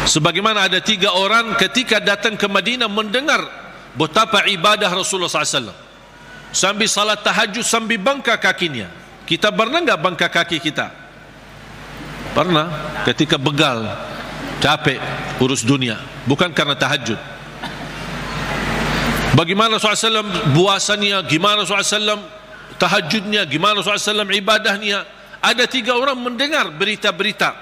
Sebagaimana ada 3 orang ketika datang ke Madinah mendengar betapa ibadah Rasulullah SAW, sambil salat tahajud, sambil bangka kakinya. Kita pernah enggak bangka kaki kita? Pernah, ketika begal, capek, urus dunia, bukan karena tahajud. Bagaimana SAW puasanya, gimana SAW tahajudnya, gimana SAW ibadahnya. Ada 3 orang mendengar berita-berita,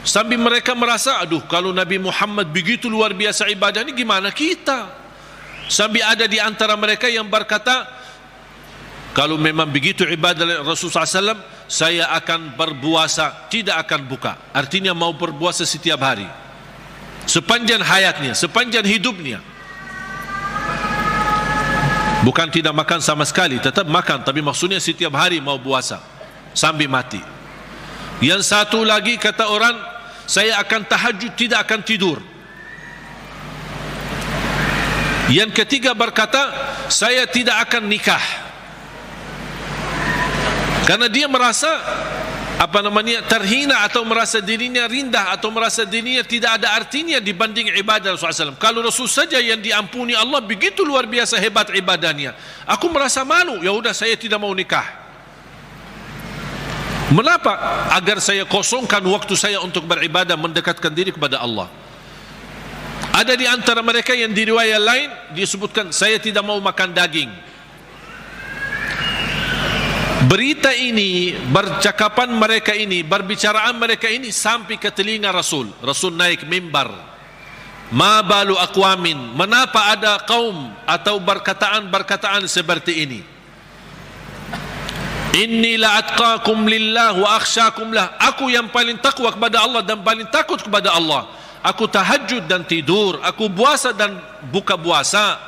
sambil mereka merasa, aduh, kalau Nabi Muhammad begitu luar biasa ibadah ini, gimana kita? Sambil ada di antara mereka yang berkata, kalau memang begitu ibadah Rasulullah SAW, saya akan berpuasa, tidak akan buka. Artinya mau berpuasa setiap hari, sepanjang hayatnya, sepanjang hidupnya. Bukan tidak makan sama sekali, tetap makan, tapi maksudnya setiap hari mau puasa sampai mati. Yang satu lagi kata orang, saya akan tahajud, tidak akan tidur. Yang ketiga berkata, saya tidak akan nikah. Karena dia merasa terhina atau merasa dirinya rendah atau merasa dirinya tidak ada artinya dibanding ibadah Rasulullah SAW. Kalau Rasul saja yang diampuni Allah begitu luar biasa hebat ibadahnya, aku merasa malu, ya udah saya tidak mau nikah. Mengapa? Agar saya kosongkan waktu saya untuk beribadah, mendekatkan diri kepada Allah. Ada di antara mereka yang di riwayat lain disebutkan, saya tidak mau makan daging. Berita ini, bercakapan mereka ini, berbicaraan mereka ini sampai ke telinga Rasul. Rasul naik mimbar. Ma balu aqwamin, mengapa ada kaum atau berkataan seperti ini? Inni la atqakum lillah wa akhsyakum lah. Aku yang paling takwa kepada Allah dan paling takut kepada Allah. Aku tahajud dan tidur, aku puasa dan buka puasa,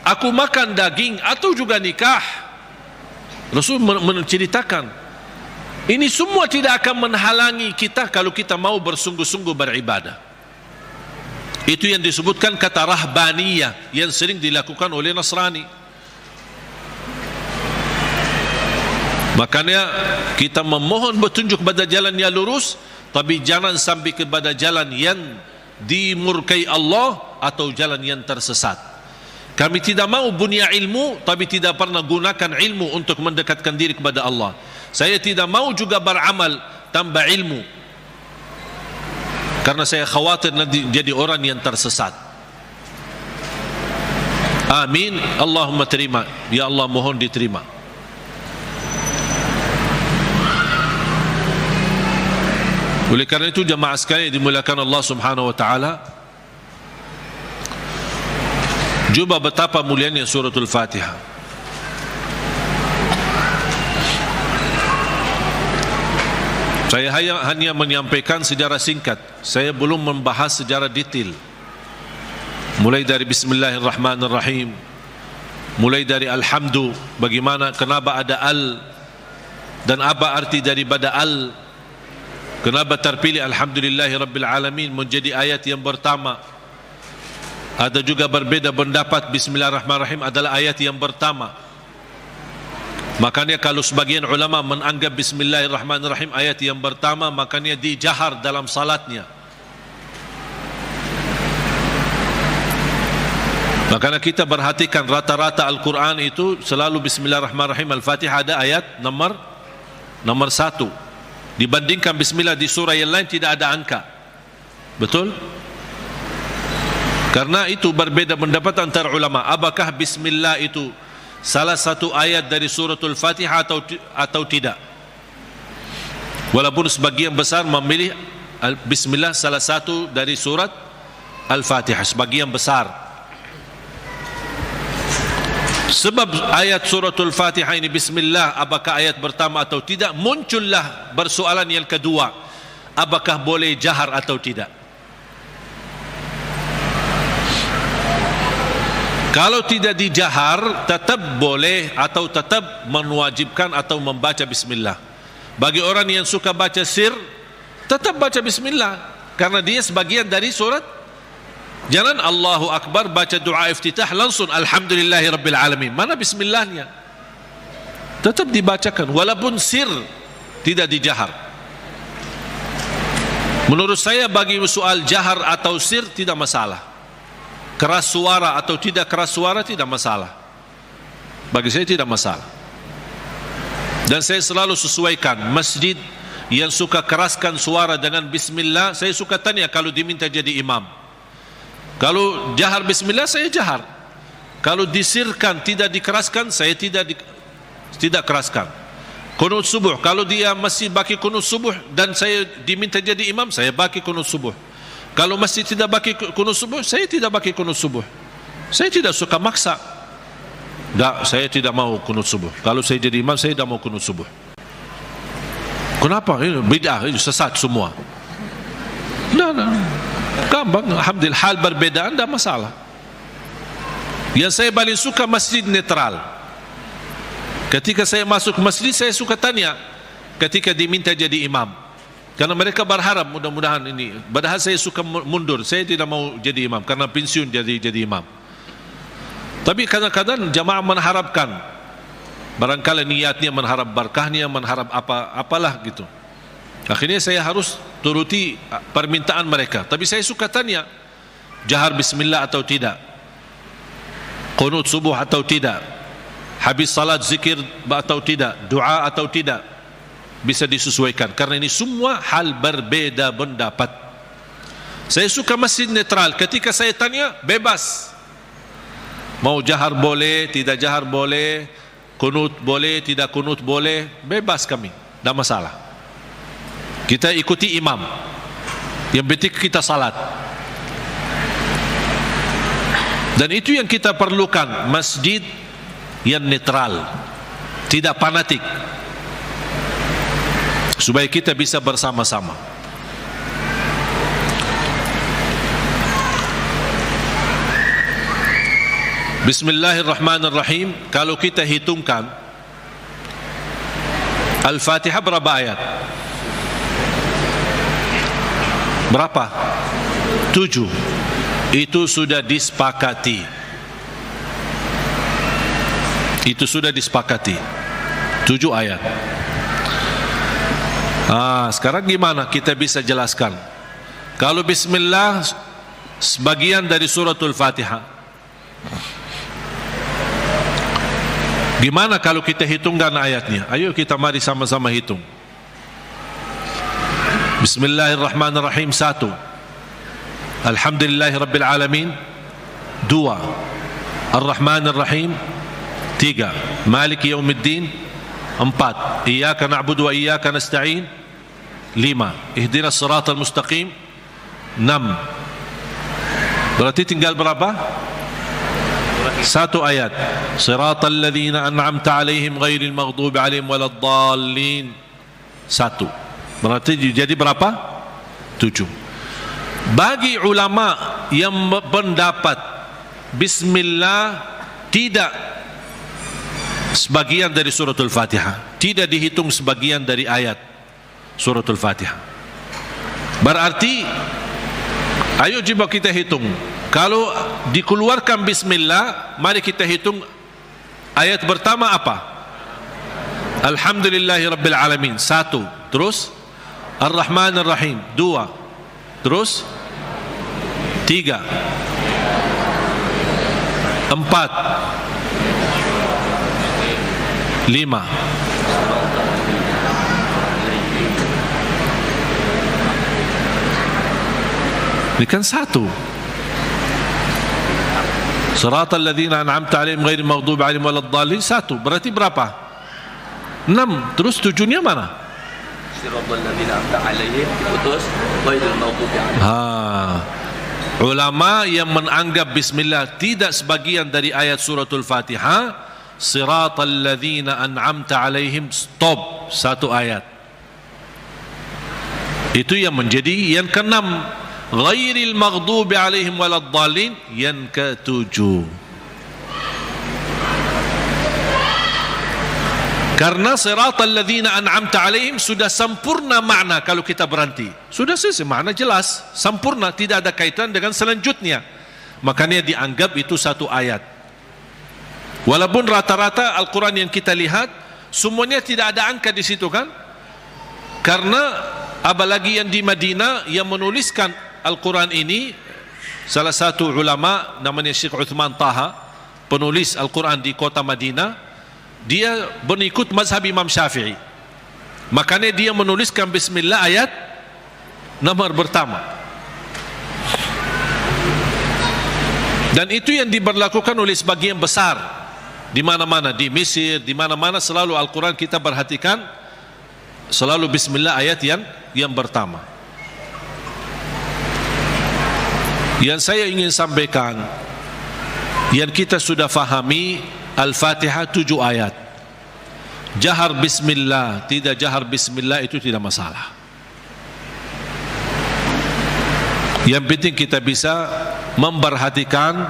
aku makan daging atau juga nikah. Rasul menceritakan ini semua tidak akan menghalangi kita kalau kita mau bersungguh-sungguh beribadah. Itu yang disebutkan kata rahbaniyah yang sering dilakukan oleh Nasrani. Makanya kita memohon petunjuk kepada jalan yang lurus, tapi jangan sampai kepada jalan yang dimurkai Allah atau jalan yang tersesat. Kami tidak mau punya ilmu tapi tidak pernah gunakan ilmu untuk mendekatkan diri kepada Allah. Saya tidak mau juga beramal tanpa ilmu, karena saya khawatir nanti jadi orang yang tersesat. Amin. Allahumma terima. Ya Allah, mohon diterima. Oleh karena itu jemaah sekalian dimuliakan Allah Subhanahu wa taala, coba betapa mulianya suratul Fatihah. Saya hanya menyampaikan sejarah singkat. Saya belum membahas sejarah detail. Mulai dari Bismillahirrahmanirrahim, mulai dari Alhamdu, bagaimana, kenapa ada al dan apa arti daripada al, kenapa terpilih Alhamdulillahi Rabbil Alamin menjadi ayat yang pertama. Ada juga berbeda pendapat Bismillahirrahmanirrahim adalah ayat yang pertama. Makanya kalau sebagian ulama menganggap Bismillahirrahmanirrahim ayat yang pertama, makanya dijahar dalam salatnya. Makanya kita perhatikan rata-rata Al-Quran itu selalu Bismillahirrahmanirrahim. Al-Fatihah ada ayat nomor 1. Dibandingkan Bismillah di surah yang lain tidak ada angka. Betul? Karena itu berbeda pendapat antara ulama. Apakah Bismillah itu salah satu ayat dari suratul Fatihah atau tidak? Walaupun sebagian besar memilih Bismillah salah satu dari surat Al-Fatihah, sebagian besar. Sebab ayat suratul Fatihah ini Bismillah, apakah ayat pertama atau tidak, muncullah persoalan yang kedua, apakah boleh jahar atau tidak. Kalau tidak dijahar, tetap boleh atau tetap mewajibkan atau membaca Bismillah. Bagi orang yang suka baca sir, tetap baca Bismillah, karena dia sebagian dari surat. Jangan Allahu Akbar baca doa iftitah langsung Alhamdulillahi Rabbil Alamin. Mana Bismillahnya? Tetap dibacakan walaupun sir, tidak dijahar. Menurut saya bagi soal jahar atau sir tidak masalah. Keras suara atau tidak keras suara tidak masalah. Bagi saya tidak masalah. Dan saya selalu sesuaikan. Masjid yang suka keraskan suara dengan Bismillah, saya suka tanya kalau diminta jadi imam. Kalau jahar Bismillah, saya jahar. Kalau disirkan, tidak dikeraskan, saya tidak keraskan. Qunut subuh, kalau dia masih baki qunut subuh dan saya diminta jadi imam, saya baki qunut subuh. Kalau masih tidak baki qunut subuh, saya tidak baki qunut subuh. Saya tidak suka maksa. Tak, saya tidak mau qunut subuh. Kalau saya jadi imam, saya tidak mau qunut subuh. Kenapa? Ini bid'ah, ini sesat semua. Nah. Gampang, alhamdulillah, hal berbeda tidak masalah. Yang saya paling suka masjid netral. Ketika saya masuk masjid, saya suka tanya ketika diminta jadi imam, karena mereka berharap mudah-mudahan ini. Padahal saya suka mundur, saya tidak mau jadi imam karena pensiun jadi imam. Tapi kadang-kadang jamaah mengharapkan Barangkali niatnya mengharap berkahnya, mengharap apalah gitu. Akhirnya saya harus turuti permintaan mereka. Tapi saya suka tanya, jahar bismillah atau tidak, qunut subuh atau tidak, habis salat zikir atau tidak, doa atau tidak, bisa disesuaikan. Karena ini semua hal berbeda pendapat. Saya suka masjid netral. Ketika saya tanya, bebas, mau jahar boleh, tidak jahar boleh, kunut boleh, tidak kunut boleh, bebas kami, tidak masalah. Kita ikuti imam, yang penting kita salat. Dan itu yang kita perlukan, masjid yang netral, tidak fanatik, supaya kita bisa bersama-sama. Bismillahirrahmanirrahim. Kalau kita hitungkan Al-Fatihah berapa ayat? Berapa? 7. Itu sudah disepakati. Itu sudah disepakati. 7 ayat. Sekarang gimana kita bisa jelaskan? Kalau bismillah sebagian dari suratul Fatihah. Gimana kalau kita hitungkan ayatnya? Ayo kita mari sama-sama hitung. Bismillahirrahmanirrahim 1. Alhamdulillahirabbil alamin 2. Ar-Rahmanir-Rahim 3. Maliki yaumiddin 4. Iyyaka na'budu wa iyyaka nasta'in 5. Ihdinas siratal mustaqim 6. Berarti tinggal berapa? 1 ayat. Siratal ladzina an'amta 'alaihim ghairil maghdubi 'alaihim waladdallin. 1. Berarti jadi berapa? 7. Bagi ulama yang pendapat bismillah tidak sebagian dari suratul Fatihah, tidak dihitung sebagian dari ayat suratul Fatihah, berarti ayo coba kita hitung. Kalau dikeluarkan bismillah, mari kita hitung ayat pertama apa? Alhamdulillahirabbil alamin 1. Terus Ar-Rahmanir-Rahim 2. Terus 3, 4, 5. Ini kan 1. Siratal ladzina an'amta 'alaihim ghairil maghdubi 'alaihim waladdallin 1. Berarti berapa? 6. Terus 7-nya mana? Ulama yang menganggap bismillah tidak sebagian dari ayat suratul Fatihah, siratal ladzina an'amta 'alaihim, stop, 1 ayat. Itu yang menjadi yang ke-6. Ghairil maghdubi 'alaihim waladdallin yang ke-7. Karena siratal ladzina an'amta 'alaihim sudah sempurna makna. Kalau kita berhenti, sudah selesai, makna jelas, sempurna, tidak ada kaitan dengan selanjutnya. Makanya dianggap itu 1 ayat. Walaupun rata-rata Al-Quran yang kita lihat semuanya tidak ada angka di situ kan? Karena apalagi yang di Madinah yang menuliskan Al-Quran ini, salah satu ulama namanya Syekh Uthman Taha, penulis Al-Quran di kota Madinah. Dia mengikut mazhab Imam Syafi'i, makanya dia menuliskan bismillah ayat nomor pertama. Dan itu yang diberlakukan oleh sebagian besar di mana-mana, di Mesir, di mana-mana selalu Al-Quran kita perhatikan selalu bismillah ayat yang pertama. Yang saya ingin sampaikan, yang kita sudah fahami, Al-Fatihah 7 ayat. Jahar bismillah, tidak jahar bismillah itu tidak masalah. Yang penting kita bisa memperhatikan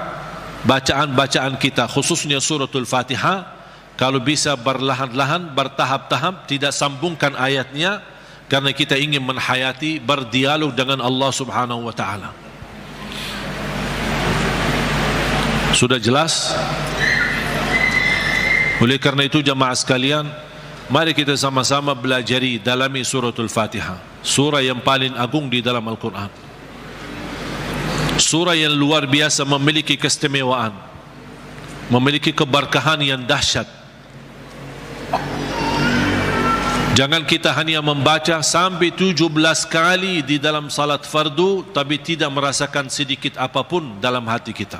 bacaan-bacaan kita, khususnya suratul Fatihah. Kalau bisa berlahan-lahan, bertahap-tahap, tidak sambungkan ayatnya, karena kita ingin menghayati, berdialog dengan Allah subhanahu wa ta'ala. Sudah jelas? Oleh karena itu jamaah sekalian, mari kita sama-sama belajari dalami suratul Fatihah, surah yang paling agung di dalam Al-Quran, surah yang luar biasa, memiliki keistimewaan, memiliki keberkahan yang dahsyat. Jangan kita hanya membaca sampai 17 kali di dalam salat fardu tapi tidak merasakan sedikit apapun dalam hati kita.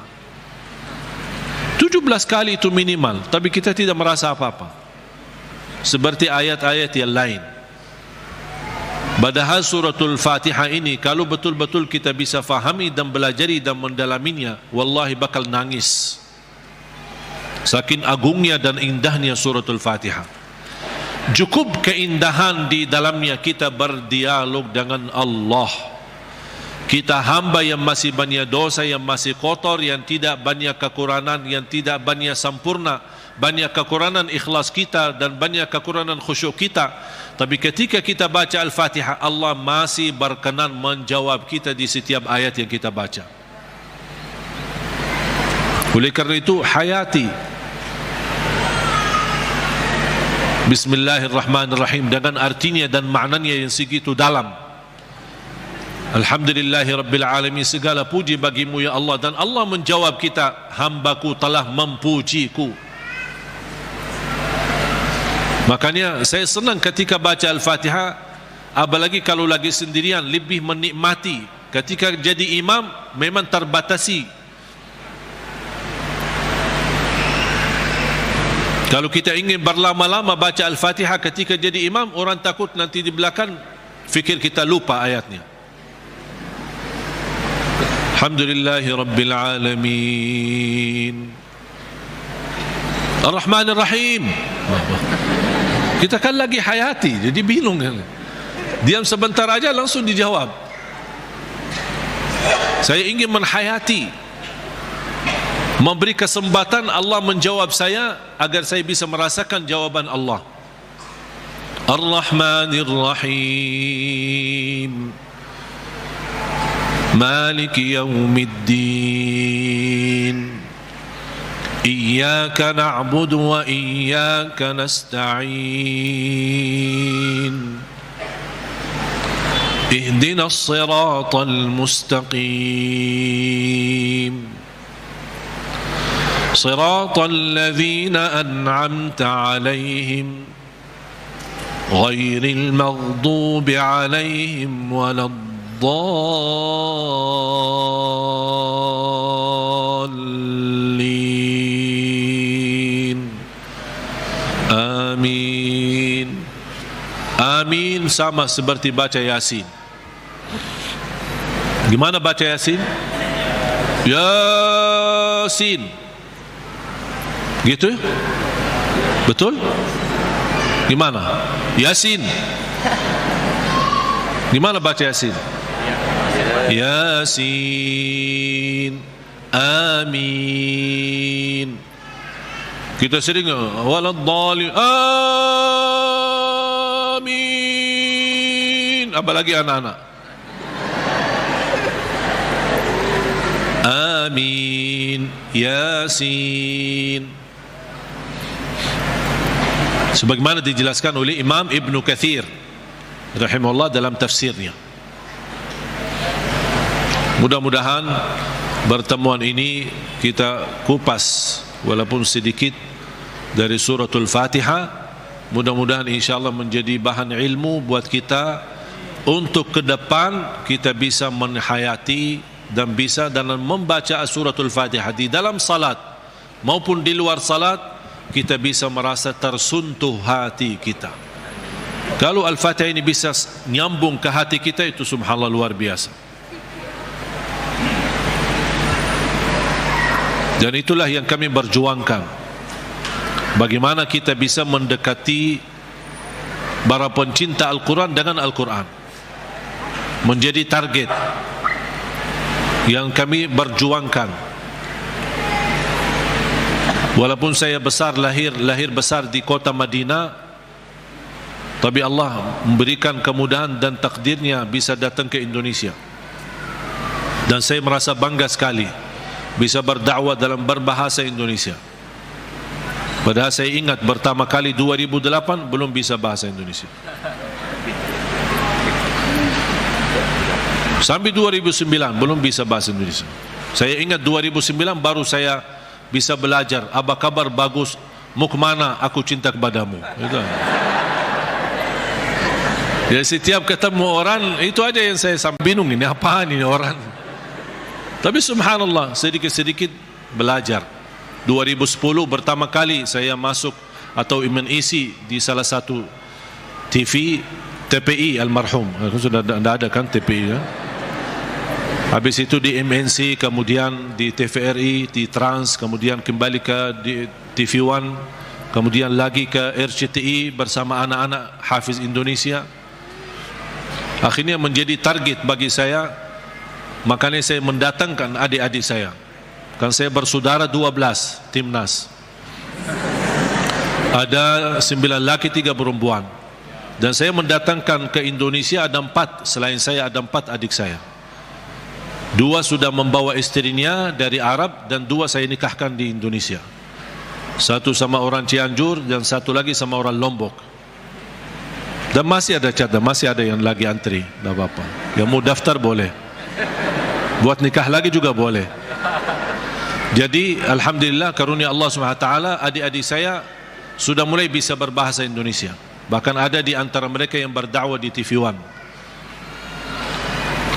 17 kali itu minimal, tapi kita tidak merasa apa-apa, seperti ayat-ayat yang lain. Padahal suratul Fatihah ini kalau betul-betul kita bisa fahami dan belajari dan mendalaminya, wallahi bakal nangis saking agungnya dan indahnya suratul Fatihah. Cukup keindahan di dalamnya kita berdialog dengan Allah. Kita hamba yang masih banyak dosa, yang masih kotor, yang tidak banyak kekurangan, yang tidak banyak sempurna, banyak kekurangan ikhlas kita dan banyak kekurangan khusyuk kita. Tapi ketika kita baca Al-Fatihah, Allah masih berkenan menjawab kita di setiap ayat yang kita baca. Oleh karena itu hayati Bismillahirrahmanirrahim dengan artinya dan maknanya yang segitu dalam. Alhamdulillahirrabbilalamin, segala puji bagimu ya Allah. Dan Allah menjawab kita, hambaku telah mempujiku. Makanya saya senang ketika baca Al-Fatihah, apalagi kalau lagi sendirian, lebih menikmati. Ketika jadi imam memang terbatasi. Kalau kita ingin berlama-lama baca Al-Fatihah ketika jadi imam, orang takut nanti di belakang fikir kita lupa ayatnya. Alhamdulillahi Rabbil Alamin, Ar-Rahmanir Rahim. Kita kan lagi hayati, jadi bingung kan. Diam sebentar aja langsung dijawab. Saya ingin menghayati, memberi kesempatan Allah menjawab saya agar saya bisa merasakan jawaban Allah. Ar-Rahmanir Rahim, Maliki Yawmiddin, Iyyaka na'budu wa iyyaka nasta'in, Ihdinas siratal mustaqim, Siratal ladzina an'amta 'alaihim ghairil maghdubi 'alaihim waladdallin. Amin. Amin sama seperti baca Yasin. Gimana baca Yasin? Yasin. Gitu? Betul? Gimana? Yasin. Gimana baca Yasin? Yasin. Amin. Kita sering waladdallin. Amin. Apalagi anak-anak. Amin. Yasin. Sebagaimana dijelaskan oleh Imam Ibn Kathir rahimahullah dalam tafsirnya. Mudah-mudahan pertemuan ini kita kupas walaupun sedikit dari suratul Fatihah. Mudah-mudahan insyaAllah menjadi bahan ilmu buat kita untuk ke depan kita bisa menghayati dan bisa dalam membaca suratul Fatihah di dalam salat maupun di luar salat, kita bisa merasa tersentuh hati kita. Kalau Al-Fatihah ini bisa nyambung ke hati kita, itu subhanallah luar biasa. Dan itulah yang kami berjuangkan, bagaimana kita bisa mendekati para pencinta Al-Quran dengan Al-Quran, menjadi target yang kami berjuangkan. Walaupun saya lahir besar di kota Madinah, tapi Allah memberikan kemudahan dan takdirnya bisa datang ke Indonesia. Dan saya merasa bangga sekali bisa berdakwah dalam berbahasa Indonesia. Padahal saya ingat pertama kali 2008 belum bisa bahasa Indonesia. Sampai 2009 belum bisa bahasa Indonesia. Saya ingat 2009 baru saya bisa belajar. Apa kabar? Bagus. Mau kemana? Aku cinta kepadamu. Itu. Ya, setiap ketemu orang itu aja yang saya bingung, ini apaan ini orang. Tapi subhanallah, sedikit-sedikit belajar. 2010 pertama kali saya masuk atau mengisi di salah satu TV TPI almarhum. Sudah tidak ada kan TPI ya? Habis itu di MNC, kemudian di TVRI, di Trans, kemudian kembali ke TV One, kemudian lagi ke RCTI bersama anak-anak Hafiz Indonesia. Akhirnya menjadi target bagi saya, makanya saya mendatangkan adik-adik saya. Kan saya bersaudara 12 timnas. Ada 9 laki 3 perempuan. Dan saya mendatangkan ke Indonesia ada 4, selain saya ada 4 adik saya. 2 sudah membawa istrinya dari Arab dan 2 saya nikahkan di Indonesia. 1 sama orang Cianjur dan 1 lagi sama orang Lombok. Dan masih ada catat, masih ada yang lagi antri, tidak apa-apa. Yang mau daftar boleh. Buat nikah lagi juga boleh. Jadi alhamdulillah karunia Allah SWT, adik-adik saya sudah mulai bisa berbahasa Indonesia. Bahkan ada di antara mereka yang berdakwah di TV One.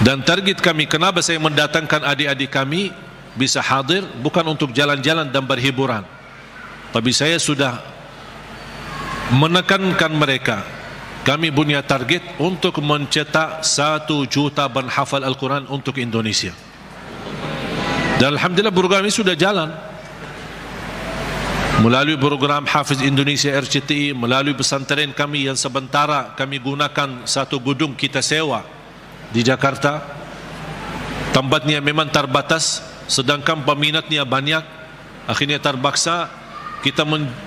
Dan target kami, kenapa saya mendatangkan adik-adik kami bisa hadir, bukan untuk jalan-jalan dan berhiburan, tapi saya sudah menekankan mereka. Kami punya target untuk mencetak 1 juta penghafal Al-Quran untuk Indonesia. Dan alhamdulillah program ini sudah jalan. Melalui program Hafiz Indonesia RCTI, melalui pesantren kami yang sementara kami gunakan 1 gedung kita sewa di Jakarta. Tempatnya memang terbatas, sedangkan peminatnya banyak. Akhirnya terpaksa kita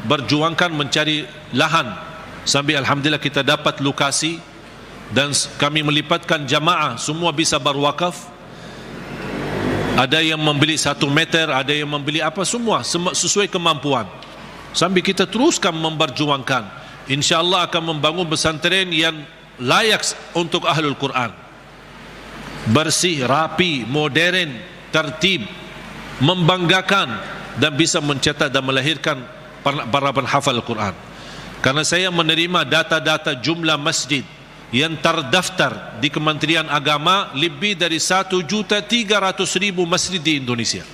berjuangkan mencari lahan, sampai alhamdulillah kita dapat lokasi. Dan kami melipatkan jamaah, semua bisa berwakaf. Ada yang membeli 1 meter, ada yang membeli apa, semua sesuai kemampuan. Sampai kita teruskan memperjuangkan. InsyaAllah akan membangun pesantren yang layak untuk Ahlul Quran. Bersih, rapi, modern, tertib, membanggakan, dan bisa mencetak dan melahirkan para penghafal Al-Quran. Karena saya menerima data-data jumlah masjid yang terdaftar di Kementerian Agama lebih dari 1.300.000 masjid di Indonesia.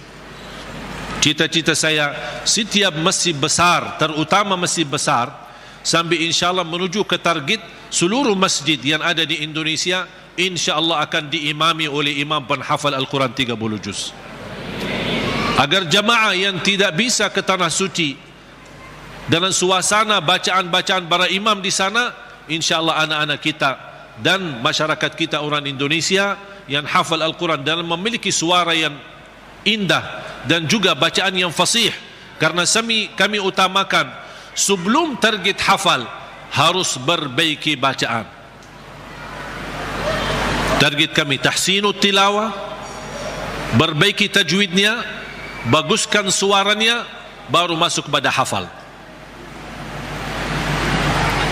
Cita-cita saya setiap masjid besar, terutama masjid besar, sampai insyaAllah menuju ke target seluruh masjid yang ada di Indonesia, insyaAllah akan diimami oleh imam penghafal Al-Quran 30 juz. Agar jamaah yang tidak bisa ke Tanah Suci dalam suasana bacaan-bacaan para imam di sana, InsyaAllah anak-anak kita dan masyarakat kita orang Indonesia yang hafal Al-Quran dan memiliki suara yang indah dan juga bacaan yang fasih. Karena kami utamakan sebelum target hafal harus perbaiki bacaan. Target kami tahsinut tilawah, perbaiki tajwidnya, baguskan suaranya, baru masuk pada hafal.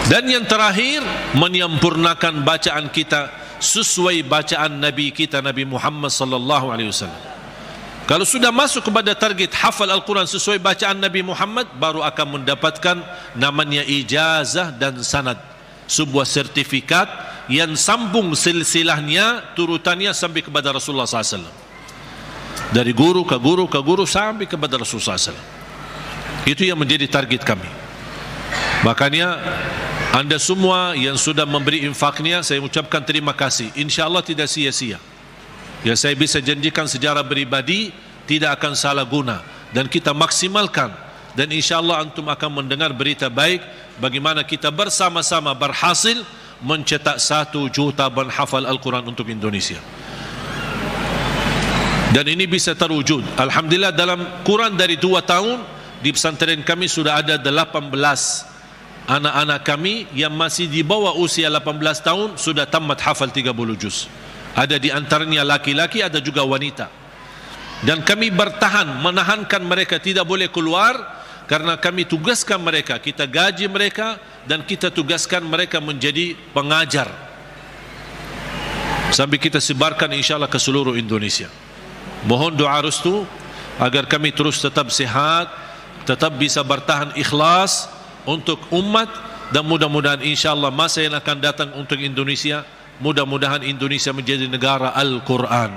Dan yang terakhir, menyempurnakan bacaan kita sesuai bacaan Nabi kita, Nabi Muhammad sallallahu alaihi wasallam. Kalau sudah masuk kepada target hafal Al-Quran sesuai bacaan Nabi Muhammad, baru akan mendapatkan namanya ijazah dan sanad, sebuah sertifikat yang sambung silsilahnya, turutannya sampai kepada Rasulullah SAW. Dari guru ke guru ke guru sampai kepada Rasulullah SAW. Itu yang menjadi target kami. Makanya anda semua yang sudah memberi infaknya, saya ucapkan terima kasih. InsyaAllah tidak sia-sia. Ya, saya bisa janjikan secara pribadi tidak akan salah guna, dan kita maksimalkan. Dan insyaAllah antum akan mendengar berita baik bagaimana kita bersama-sama berhasil mencetak 1 juta penghafal Al-Quran untuk Indonesia. Dan ini bisa terwujud. Alhamdulillah dalam kurang dari 2 tahun di pesantren kami sudah ada 18 anak-anak kami yang masih di bawah usia 18 tahun sudah tamat hafal 30 juz. Ada di antaranya laki-laki, ada juga wanita. Dan kami bertahan, menahankan mereka tidak boleh keluar karena kami tugaskan mereka, kita gaji mereka dan kita tugaskan mereka menjadi pengajar sampai kita sebarkan insyaAllah ke seluruh Indonesia. Mohon doa restu agar kami terus tetap sehat, tetap bisa bertahan ikhlas untuk umat, dan mudah-mudahan insyaAllah masa yang akan datang untuk Indonesia, mudah-mudahan Indonesia menjadi negara Al-Quran.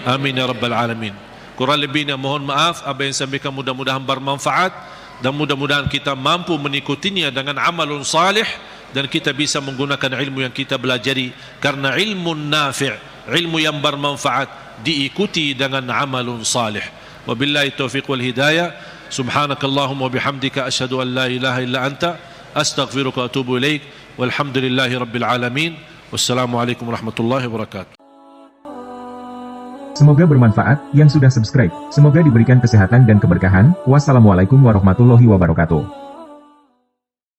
Amin ya Rabbal Alamin. Kurang lebihnya mohon maaf, apa yang saya sampaikan mudah-mudahan bermanfaat, dan mudah-mudahan kita mampu mengikutinya dengan amalun salih, dan kita bisa menggunakan ilmu yang kita belajari, karena ilmu nafi', ilmu yang bermanfaat diikuti dengan amalun salih. Wabillahi taufiq wal hidayah. Subhanakallahumma bihamdika asyhadu an la ilaha illa anta astaghfiruka wa atubu ilaik. Walhamdulillahi rabbil alamin. Wassalamualaikum warahmatullahi wabarakatuh. Semoga bermanfaat yang sudah subscribe. Semoga diberikan kesehatan dan keberkahan. Wassalamualaikum warahmatullahi wabarakatuh.